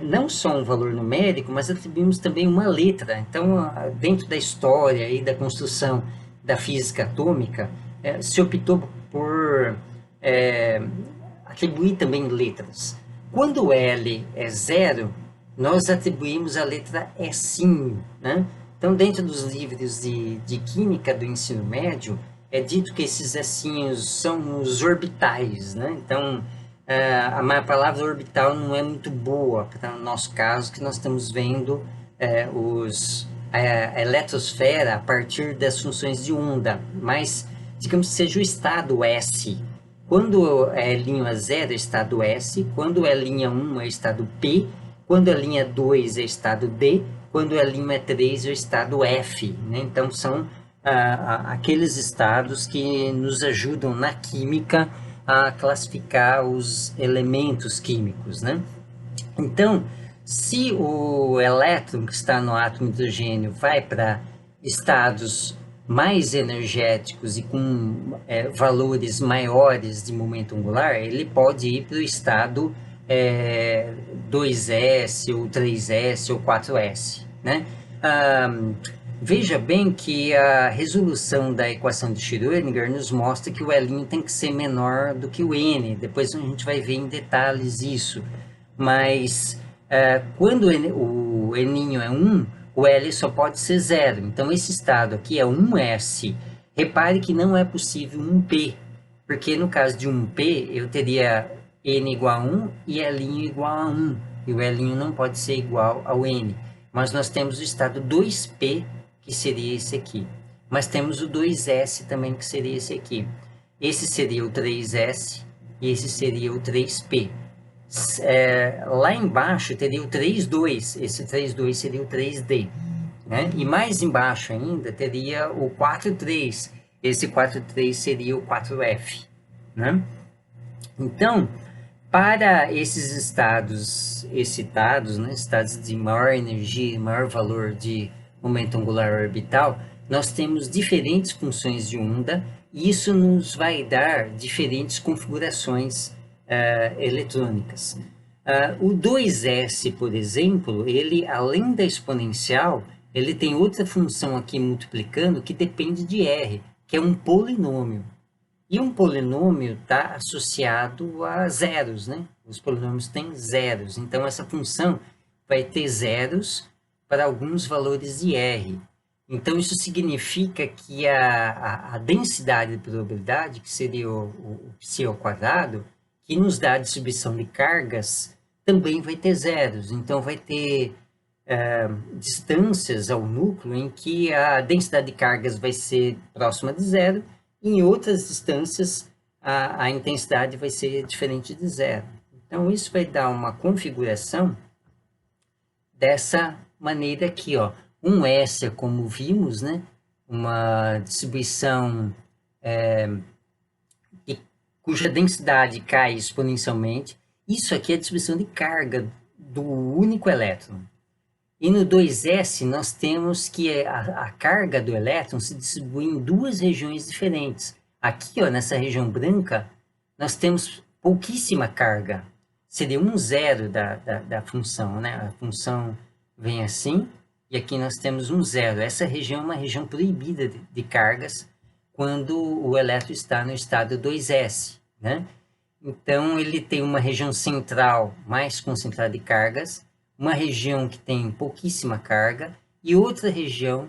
não só um valor numérico, mas atribuímos também uma letra. Então, dentro da história e da construção da física atômica, se optou por atribuir também letras. Quando L é zero, nós atribuímos a letra S, né? Então, dentro dos livros de química do ensino médio, é dito que esses S's são os orbitais, né? Então, a palavra orbital não é muito boa para o nosso caso, que nós estamos vendo a eletrosfera a partir das funções de onda, mas digamos que seja o estado S. Quando L é zero é estado S, quando L1 é estado P, quando a linha 2 é estado D, quando a linha 3 é o estado F, né? Então, são aqueles estados que nos ajudam na química a classificar os elementos químicos, né? Então, se o elétron que está no átomo de hidrogênio vai para estados mais energéticos e com valores maiores de momento angular, ele pode ir para o estado 2s, ou 3s, ou 4s, né? Veja bem que a resolução da equação de Schrödinger nos mostra que o L tem que ser menor do que o N. Depois a gente vai ver em detalhes isso. Mas quando o N é 1, o L só pode ser 0. Então, esse estado aqui é 1s. Repare que não é possível 1p, porque no caso de 1p, eu teria N igual a 1 e L igual a 1. E o L não pode ser igual ao N. Mas nós temos o estado 2p, que seria esse aqui. Mas temos o 2s também, que seria esse aqui. Esse seria o 3s e esse seria o 3p. Lá embaixo teria o 3,2, esse 3,2 seria o 3D, né? E mais embaixo ainda teria o 4,3, esse 4,3 seria o 4F, né? Então, para esses estados excitados, né, estados de maior energia, maior valor de momento angular orbital, nós temos diferentes funções de onda e isso nos vai dar diferentes configurações eletrônicas. O 2s, por exemplo, ele, além da exponencial, ele tem outra função aqui multiplicando que depende de r, que é um polinômio. E um polinômio está associado a zeros, né? Os polinômios têm zeros, então essa função vai ter zeros para alguns valores de r. Então, isso significa que a densidade de probabilidade, que seria o psi ao quadrado, que nos dá a distribuição de cargas, também vai ter zeros. Então, vai ter distâncias ao núcleo em que a densidade de cargas vai ser próxima de zero, e em outras distâncias a intensidade vai ser diferente de zero. Então, isso vai dar uma configuração dessa maneira aqui, ó. Um S, como vimos, né? Uma distribuição cuja densidade cai exponencialmente. Isso aqui é a distribuição de carga do único elétron. E no 2s, nós temos que a carga do elétron se distribui em duas regiões diferentes. Aqui, ó, nessa região branca, nós temos pouquíssima carga. Seria um zero da função, né? A função vem assim, e aqui nós temos um zero. Essa região é uma região proibida de cargas quando o elétron está no estado 2s, né? Então, ele tem uma região central mais concentrada de cargas, uma região que tem pouquíssima carga e outra região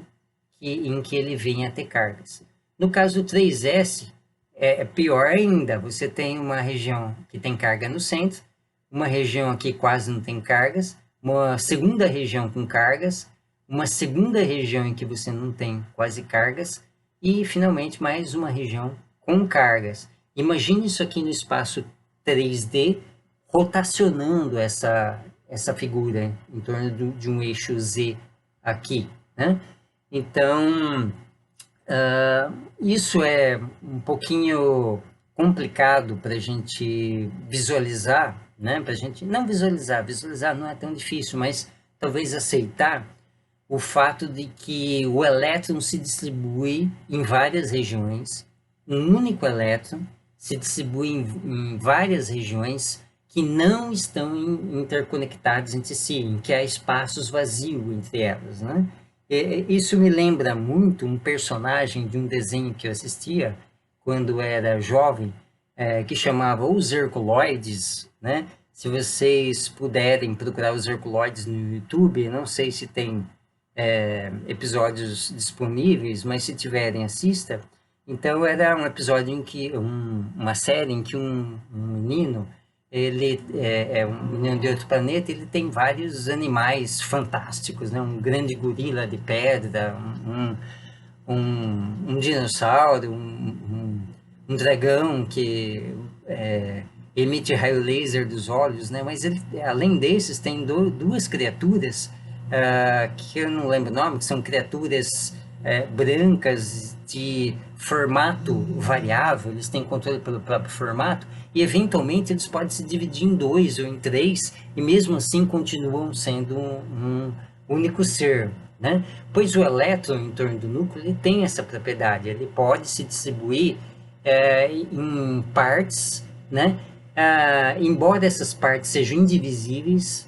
em que ele venha a ter cargas. No caso do 3S, é pior ainda, você tem uma região que tem carga no centro, uma região que quase não tem cargas, uma segunda região com cargas, uma segunda região em que você não tem quase cargas, e finalmente mais uma região com cargas. Imagine isso aqui no espaço 3D, rotacionando essa figura em torno de um eixo Z aqui, né? Então, isso é um pouquinho complicado para a gente visualizar, né? Para a gente não visualizar, visualizar não é tão difícil, mas talvez aceitar o fato de que o elétron se distribui em várias regiões, um único elétron se distribui em várias regiões que não estão interconectadas entre si, em que há espaços vazios entre elas, né? Isso me lembra muito um personagem de um desenho que eu assistia quando era jovem, que chamava Os Herculoides, né? Se vocês puderem procurar os Herculoides no YouTube, não sei se tem episódios disponíveis, mas se tiverem, assista. Então, era um episódio em que, uma série em que um menino, ele é um menino de outro planeta, ele tem vários animais fantásticos, né? Um grande gorila de pedra, um dinossauro, um dragão que emite raio laser dos olhos, né? Mas ele, além desses, tem duas criaturas que eu não lembro o nome, que são criaturas brancas de formato variável, eles têm controle pelo próprio formato, e eventualmente eles podem se dividir em dois ou em três, e mesmo assim continuam sendo um único ser, né? Pois o elétron em torno do núcleo ele tem essa propriedade, ele pode se distribuir em partes, né? Embora essas partes sejam indivisíveis,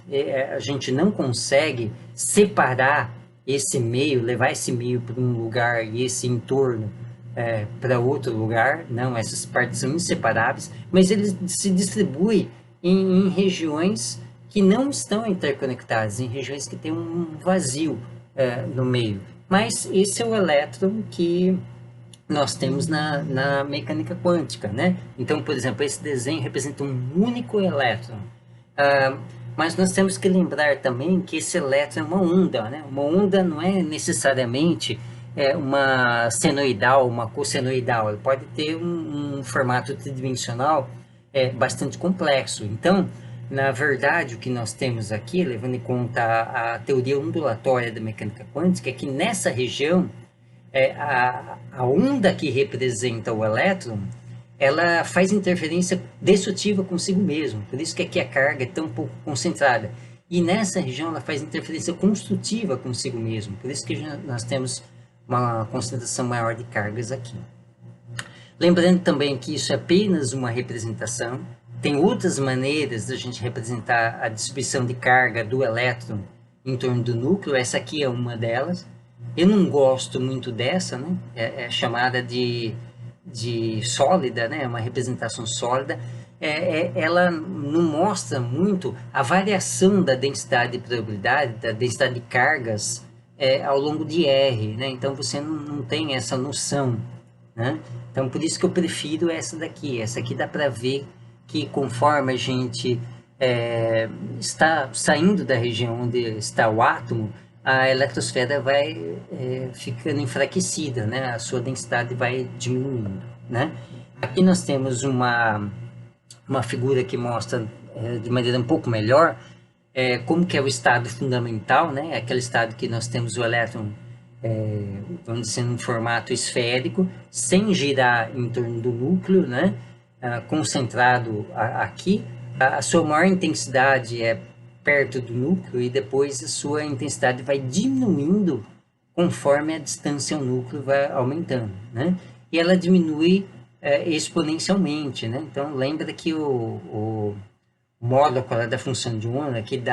a gente não consegue separar esse meio, levar esse meio para um lugar e esse entorno para outro lugar. Não, essas partes são inseparáveis, mas ele se distribui em regiões que não estão interconectadas, em regiões que têm um vazio no meio. Mas esse é o elétron que nós temos na mecânica quântica, né? Então, por exemplo, esse desenho representa um único elétron. Mas nós temos que lembrar também que esse elétron é uma onda, né? Uma onda não é necessariamente uma senoidal, uma cossenoidal. Ele pode ter um formato tridimensional bastante complexo. Então, na verdade, o que nós temos aqui, levando em conta a teoria ondulatória da mecânica quântica, é que nessa região a onda que representa o elétron, ela faz interferência destrutiva consigo mesmo. Por isso que aqui a carga é tão pouco concentrada. E nessa região ela faz interferência construtiva consigo mesmo. Por isso que nós temos uma concentração maior de cargas aqui. Lembrando também que isso é apenas uma representação. Tem outras maneiras da gente representar a distribuição de carga do elétron em torno do núcleo. Essa aqui é uma delas. Eu não gosto muito dessa, né? É chamada de sólida, né? Uma representação sólida. Ela não mostra muito a variação da densidade de probabilidade, da densidade de cargas ao longo de R, né? Então você não tem essa noção, né? Então por isso que eu prefiro essa daqui. Essa aqui dá para ver que conforme a gente está saindo da região onde está o átomo, a eletrosfera vai ficando enfraquecida, né? A sua densidade vai diminuindo, né? Aqui nós temos uma figura que mostra de maneira um pouco melhor como que é o estado fundamental, né? Aquele estado que nós temos o elétron, vamos dizer, num formato esférico, sem girar em torno do núcleo, né? Concentrado aqui. A sua maior intensidade é perto do núcleo e depois a sua intensidade vai diminuindo conforme a distância ao núcleo vai aumentando, né? E ela diminui exponencialmente, né? Então, lembra que o módulo quadrado da função de onda que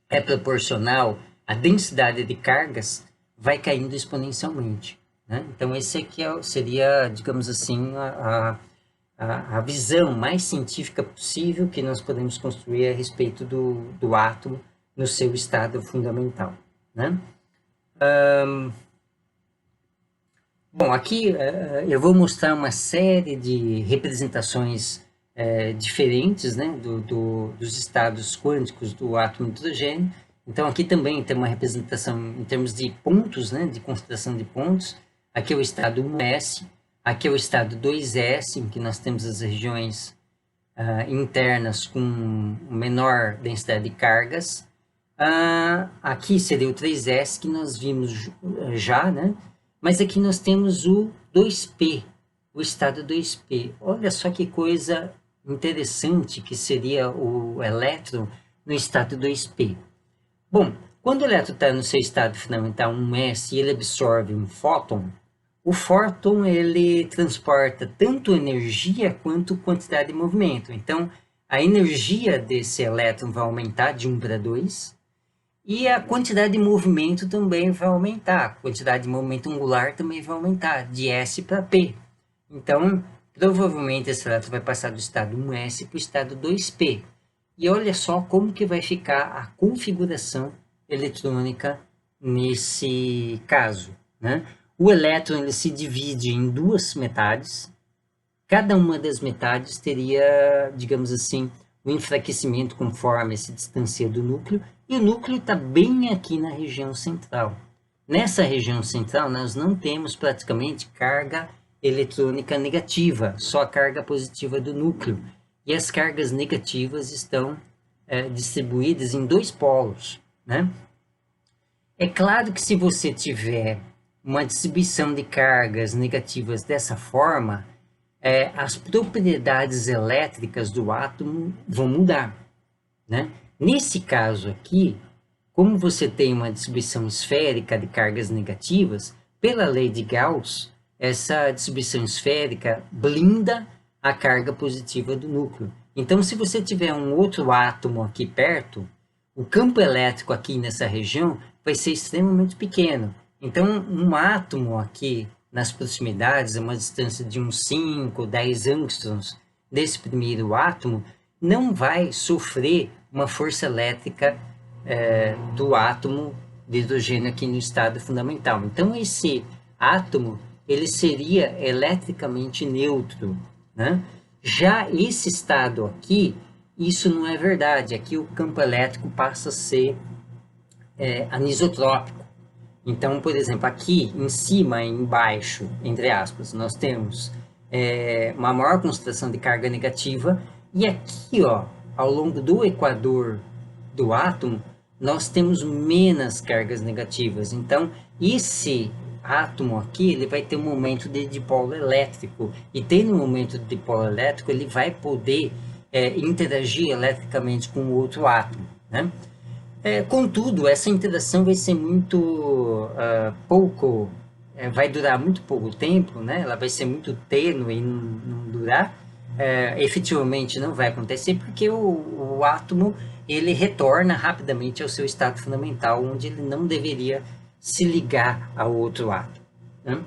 é proporcional à densidade de cargas, vai caindo exponencialmente, né? Então, esse aqui seria, digamos assim, a visão mais científica possível que nós podemos construir a respeito do átomo no seu estado fundamental, né? Bom, aqui eu vou mostrar uma série de representações diferentes, né, dos estados quânticos do átomo de hidrogênio. Então, aqui também tem uma representação em termos de pontos, né, de concentração de pontos. Aqui é o estado 1s, aqui é o estado 2s, em que nós temos as regiões internas com menor densidade de cargas. Aqui seria o 3s, que nós vimos já, né? Mas aqui nós temos o 2p, o estado 2p. Olha só que coisa interessante que seria o elétron no estado 2p. Bom, quando o elétron está no seu estado fundamental 1s e ele absorve um fóton, o fóton ele transporta tanto energia quanto quantidade de movimento. Então, a energia desse elétron vai aumentar de 1 para 2, e a quantidade de movimento também vai aumentar, a quantidade de movimento angular também vai aumentar, de S para P. Então, provavelmente esse elétron vai passar do estado 1s para o estado 2p. E olha só como que vai ficar a configuração eletrônica nesse caso, né? O elétron ele se divide em duas metades. Cada uma das metades teria, digamos assim, um enfraquecimento conforme se distancia do núcleo, e o núcleo está bem aqui na região central. Nessa região central, nós não temos praticamente carga eletrônica negativa, só a carga positiva do núcleo. E as cargas negativas estão distribuídas em dois polos, né? É claro que se você tiver uma distribuição de cargas negativas dessa forma, as propriedades elétricas do átomo vão mudar, né? Nesse caso aqui, como você tem uma distribuição esférica de cargas negativas, pela lei de Gauss, essa distribuição esférica blinda a carga positiva do núcleo. Então, se você tiver um outro átomo aqui perto, o campo elétrico aqui nessa região vai ser extremamente pequeno. Então, um átomo aqui nas proximidades, a uma distância de uns 5, 10 angstroms desse primeiro átomo, não vai sofrer uma força elétrica do átomo de hidrogênio aqui no estado fundamental. Então, esse átomo ele seria eletricamente neutro, né? Já esse estado aqui, isso não é verdade. Aqui o campo elétrico passa a ser anisotrópico. Então, por exemplo, aqui em cima e embaixo, entre aspas, nós temos uma maior concentração de carga negativa, e aqui, ó, ao longo do equador do átomo, nós temos menos cargas negativas. Então, esse átomo aqui, ele vai ter um momento de dipolo elétrico, e tendo um momento de dipolo elétrico, ele vai poder interagir eletricamente com o outro átomo, né? Contudo, essa interação vai ser muito pouco, vai durar muito pouco tempo, né? Ela vai ser muito tênue e não durar. Efetivamente não vai acontecer porque o átomo ele retorna rapidamente ao seu estado fundamental, onde ele não deveria se ligar ao outro átomo, né?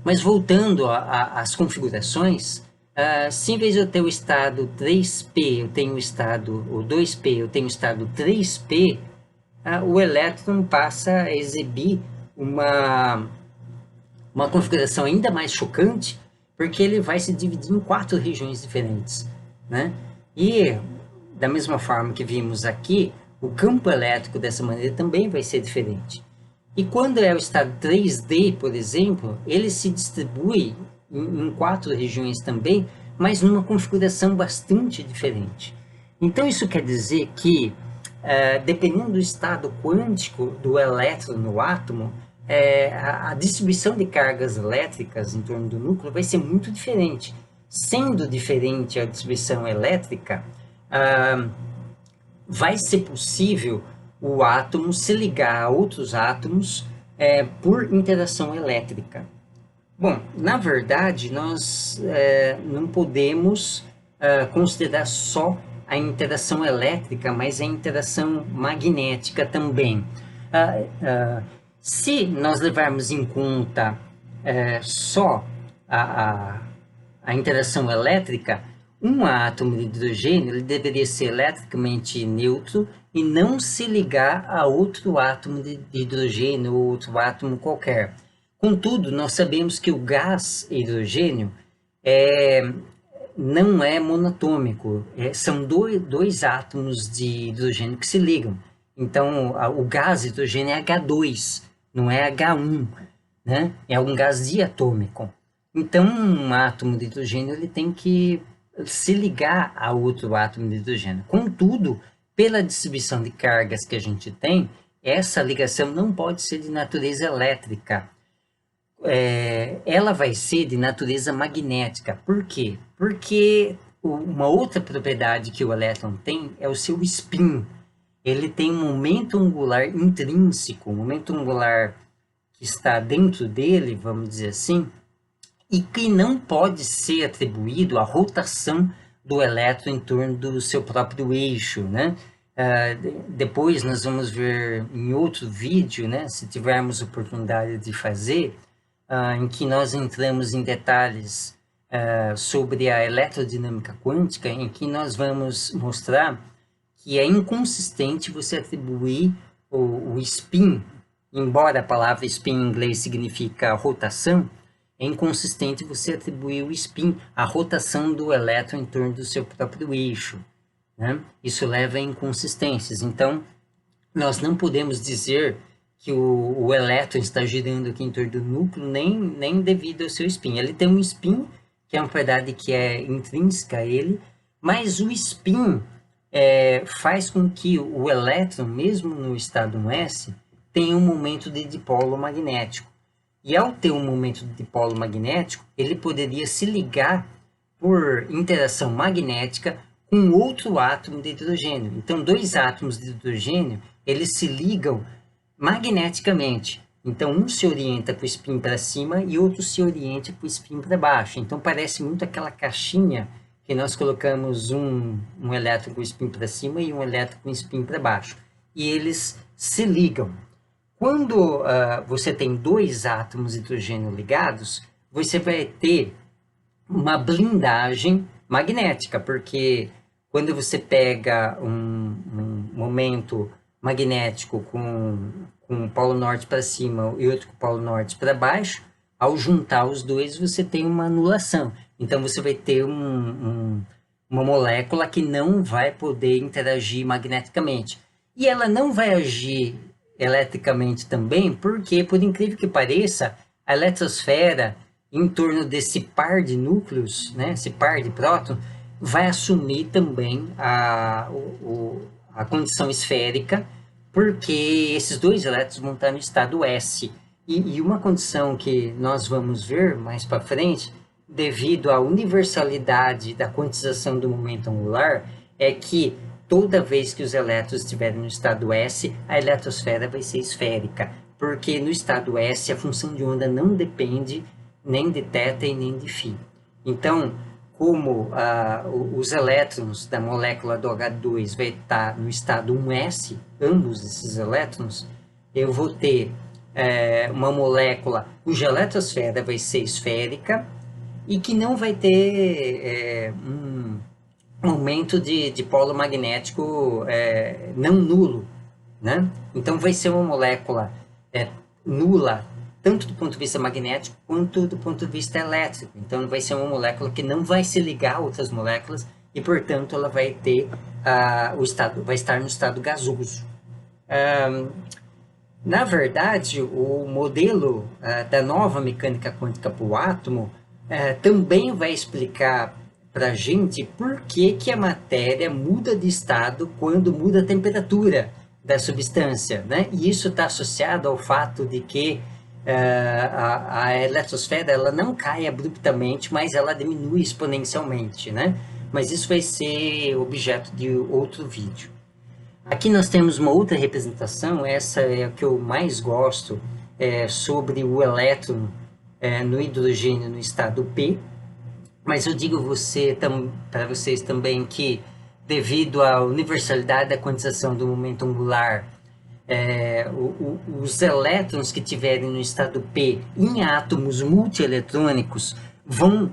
Mas voltando às configurações, se em vez de eu ter o estado 3p, eu tenho o estado, o 2p, eu tenho o estado 3p, o elétron passa a exibir uma configuração ainda mais chocante, porque ele vai se dividir em 4 regiões diferentes, né? E, da mesma forma que vimos aqui, o campo elétrico dessa maneira também vai ser diferente. E quando é o estado 3D, por exemplo, ele se distribui em 4 regiões também, mas numa configuração bastante diferente. Então, isso quer dizer que, dependendo do estado quântico do elétron no átomo, a distribuição de cargas elétricas em torno do núcleo vai ser muito diferente. Sendo diferente a distribuição elétrica, vai ser possível o átomo se ligar a outros átomos por interação elétrica. Bom, na verdade, nós não podemos considerar só a interação elétrica, mas a interação magnética também. Se nós levarmos em conta só a interação elétrica, um átomo de hidrogênio ele deveria ser eletricamente neutro e não se ligar a outro átomo de hidrogênio ou outro átomo qualquer. Contudo, nós sabemos que o gás hidrogênio não é monatômico, são dois átomos de hidrogênio que se ligam. Então, o gás hidrogênio é H2, não é H1, né? É um gás diatômico. Então, um átomo de hidrogênio ele tem que se ligar a outro átomo de hidrogênio. Contudo, pela distribuição de cargas que a gente tem, essa ligação não pode ser de natureza elétrica. Ela vai ser de natureza magnética. Por quê? Porque uma outra propriedade que o elétron tem é o seu spin. Ele tem um momento angular intrínseco, um momento angular que está dentro dele, vamos dizer assim, e que não pode ser atribuído à rotação do elétron em torno do seu próprio eixo, né? Depois nós vamos ver em outro vídeo, né, se tivermos oportunidade de fazer, em que nós entramos em detalhes sobre a eletrodinâmica quântica, em que nós vamos mostrar que é inconsistente você atribuir o spin, embora a palavra spin em inglês significa rotação, é inconsistente você atribuir o spin à rotação do elétron em torno do seu próprio eixo, né? Isso leva a inconsistências. Então, nós não podemos dizer que o elétron está girando aqui em torno do núcleo, nem devido ao seu spin. Ele tem um spin, que é uma propriedade que é intrínseca a ele, mas o spin faz com que o elétron, mesmo no estado 1s, tenha um momento de dipolo magnético. E ao ter um momento de dipolo magnético, ele poderia se ligar por interação magnética com outro átomo de hidrogênio. Então, dois átomos de hidrogênio, eles se ligam magneticamente. Então, um se orienta com o spin para cima e outro se orienta com o spin para baixo. Então, parece muito aquela caixinha que nós colocamos um elétron com spin para cima e um elétron com spin para baixo. E eles se ligam. Quando você tem dois átomos de hidrogênio ligados, você vai ter uma blindagem magnética, porque quando você pega um momento magnético com um polo norte para cima e outro com o polo norte para baixo, ao juntar os dois você tem uma anulação. Então você vai ter uma molécula que não vai poder interagir magneticamente. E ela não vai agir eletricamente também, porque, por incrível que pareça, a eletrosfera, em torno desse par de núcleos, né, esse par de prótons, vai assumir também a condição esférica, porque esses dois elétrons vão estar no estado S. E uma condição que nós vamos ver mais para frente, devido à universalidade da quantização do momento angular, é que toda vez que os elétrons estiverem no estado S, a eletrosfera vai ser esférica, porque no estado S a função de onda não depende nem de θ e nem de φ. Então, como os elétrons da molécula do H2 vai estar no estado 1s, ambos esses elétrons, eu vou ter uma molécula cuja eletrosfera vai ser esférica e que não vai ter um aumento de polo magnético não nulo, né? Então vai ser uma molécula nula, tanto do ponto de vista magnético quanto do ponto de vista elétrico. Então vai ser uma molécula que não vai se ligar a outras moléculas e, portanto, ela vai ter vai estar no estado gasoso. Na verdade, o modelo da nova mecânica quântica para o átomo também vai explicar para a gente por que a matéria muda de estado quando muda a temperatura da substância, né? E isso está associado ao fato de que a eletrosfera ela não cai abruptamente, mas ela diminui exponencialmente, né? Mas isso vai ser objeto de outro vídeo. Aqui nós temos uma outra representação, essa é a que eu mais gosto, sobre o elétron no hidrogênio no estado P. Mas eu digo para vocês também que, devido à universalidade da quantização do momento angular, os elétrons que tiverem no estado P em átomos multieletrônicos vão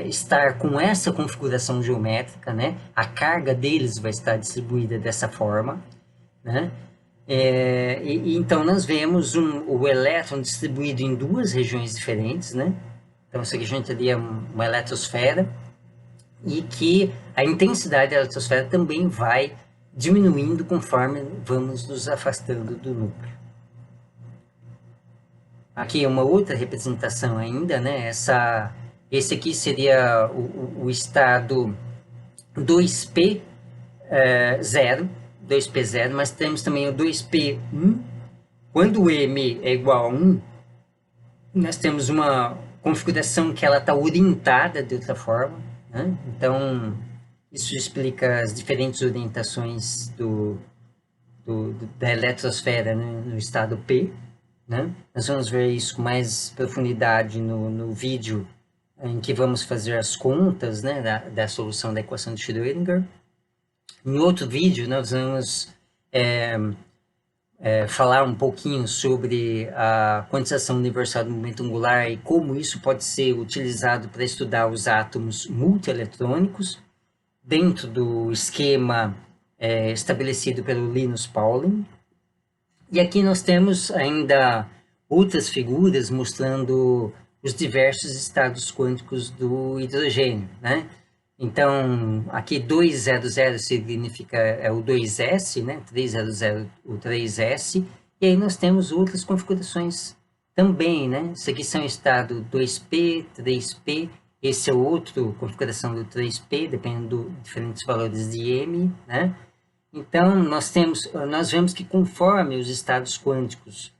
estar com essa configuração geométrica, né? A carga deles vai estar distribuída dessa forma, né? Então, nós vemos o elétron distribuído em duas regiões diferentes, né? Então, isso aqui a gente teria uma eletrosfera, e que a intensidade da eletrosfera também vai diminuindo conforme vamos nos afastando do núcleo. Aqui é uma outra representação ainda, né? Esse aqui seria o estado 2p0, 2p0, mas temos também o 2p1. Quando o m é igual a 1, nós temos uma configuração que ela está orientada de outra forma, né? Então, isso explica as diferentes orientações da eletrosfera, né, no estado P, né? Nós vamos ver isso com mais profundidade no vídeo em que vamos fazer as contas, né, da solução da equação de Schrödinger. Em outro vídeo, nós vamos falar um pouquinho sobre a quantização universal do momento angular e como isso pode ser utilizado para estudar os átomos multieletrônicos dentro do esquema estabelecido pelo Linus Pauling. E aqui nós temos ainda outras figuras mostrando os diversos estados quânticos do hidrogênio, né? Então, aqui 200 significa o 2s, né? 300, o 3s. E aí nós temos outras configurações também, né? Isso aqui são estado 2p, 3p. Esse é outro configuração do 3p, dependendo de diferentes valores de m, né? Então, nós vemos que conforme os estados quânticos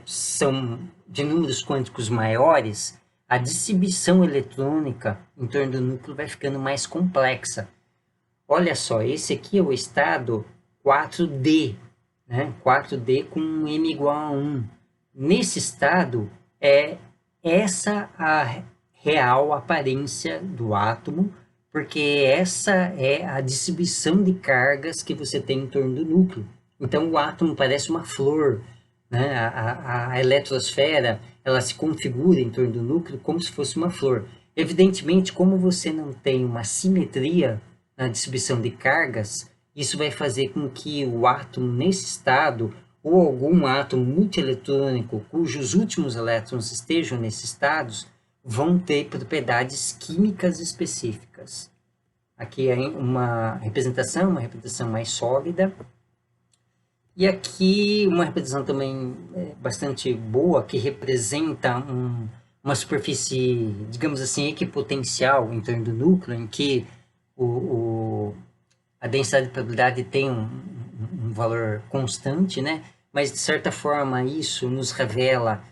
são de números quânticos maiores, a distribuição eletrônica em torno do núcleo vai ficando mais complexa. Olha só, esse aqui é o estado 4D, né? 4D com m igual a 1. Nesse estado, essa a real aparência do átomo, porque essa é a distribuição de cargas que você tem em torno do núcleo. Então, o átomo parece uma flor, né? A eletrosfera, ela se configura em torno do núcleo como se fosse uma flor. Evidentemente, como você não tem uma simetria na distribuição de cargas, isso vai fazer com que o átomo nesse estado, ou algum átomo multieletrônico cujos últimos elétrons estejam nesses estados, vão ter propriedades químicas específicas. Aqui é uma representação mais sólida. E aqui uma representação também bastante boa, que representa uma superfície, digamos assim, equipotencial em torno do núcleo, em que a densidade de probabilidade tem um valor constante, né? Mas, de certa forma, isso nos revela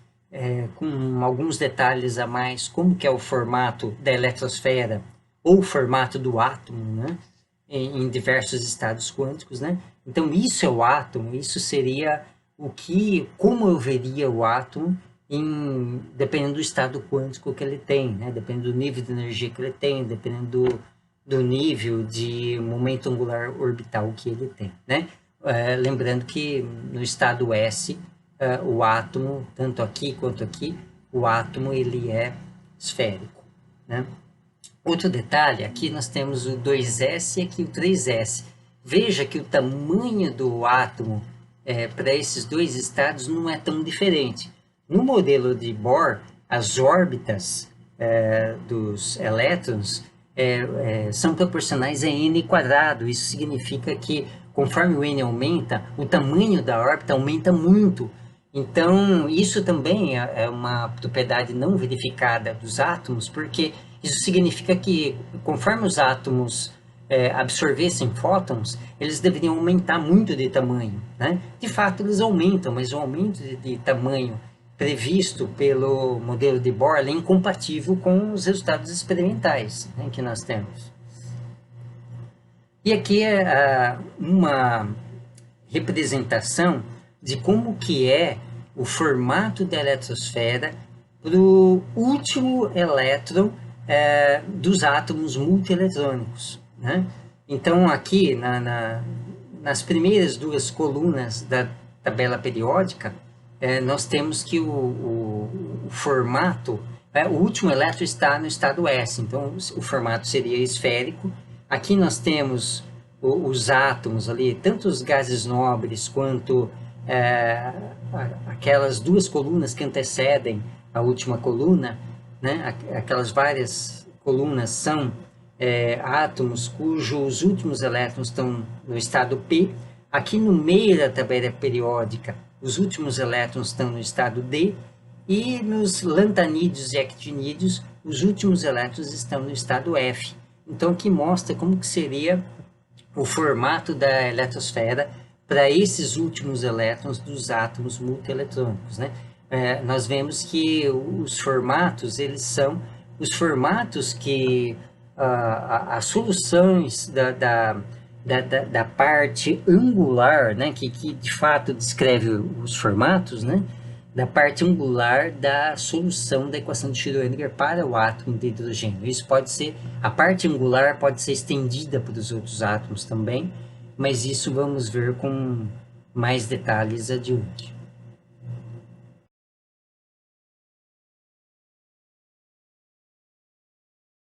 com alguns detalhes a mais como que é o formato da eletrosfera ou o formato do átomo, né? Em diversos estados quânticos, né? Então, isso é o átomo, isso seria como eu veria o átomo dependendo do estado quântico que ele tem, né? Dependendo do nível de energia que ele tem, dependendo do nível de momento angular orbital que ele tem, né? Lembrando que no estado S, o átomo, tanto aqui quanto aqui, o átomo ele é esférico, né? Outro detalhe, aqui nós temos o 2s e aqui o 3s. Veja que o tamanho do átomo para esses dois estados não é tão diferente. No modelo de Bohr, as órbitas dos elétrons são proporcionais a n². Isso significa que, conforme o n aumenta, o tamanho da órbita aumenta muito. Então, isso também é uma propriedade não verificada dos átomos, porque isso significa que, conforme os átomos absorvessem fótons, eles deveriam aumentar muito de tamanho, né? De fato, eles aumentam, mas o aumento de tamanho previsto pelo modelo de Bohr é incompatível com os resultados experimentais, né, que nós temos. E aqui é uma representação de como que é o formato da eletrosfera para o último elétron dos átomos multieletrônicos, né? Então, aqui, nas primeiras duas colunas da tabela periódica, nós temos que o formato O último elétron está no estado S, então o formato seria esférico. Aqui nós temos os átomos ali, tanto os gases nobres quanto aquelas duas colunas que antecedem a última coluna, né? Aquelas várias colunas são átomos cujos últimos elétrons estão no estado P. Aqui no meio da tabela periódica, os últimos elétrons estão no estado D. E nos lantanídeos e actinídeos, os últimos elétrons estão no estado F. Então, aqui mostra como que seria o formato da eletrosfera para esses últimos elétrons dos átomos multieletrônicos, né? Nós vemos que os formatos, eles são os formatos que as soluções da parte angular, né? Que de fato descreve os formatos, né? Da parte angular da solução da equação de Schrödinger para o átomo de hidrogênio. Isso pode ser, a parte angular pode ser estendida para os outros átomos também, mas isso vamos ver com mais detalhes adiante.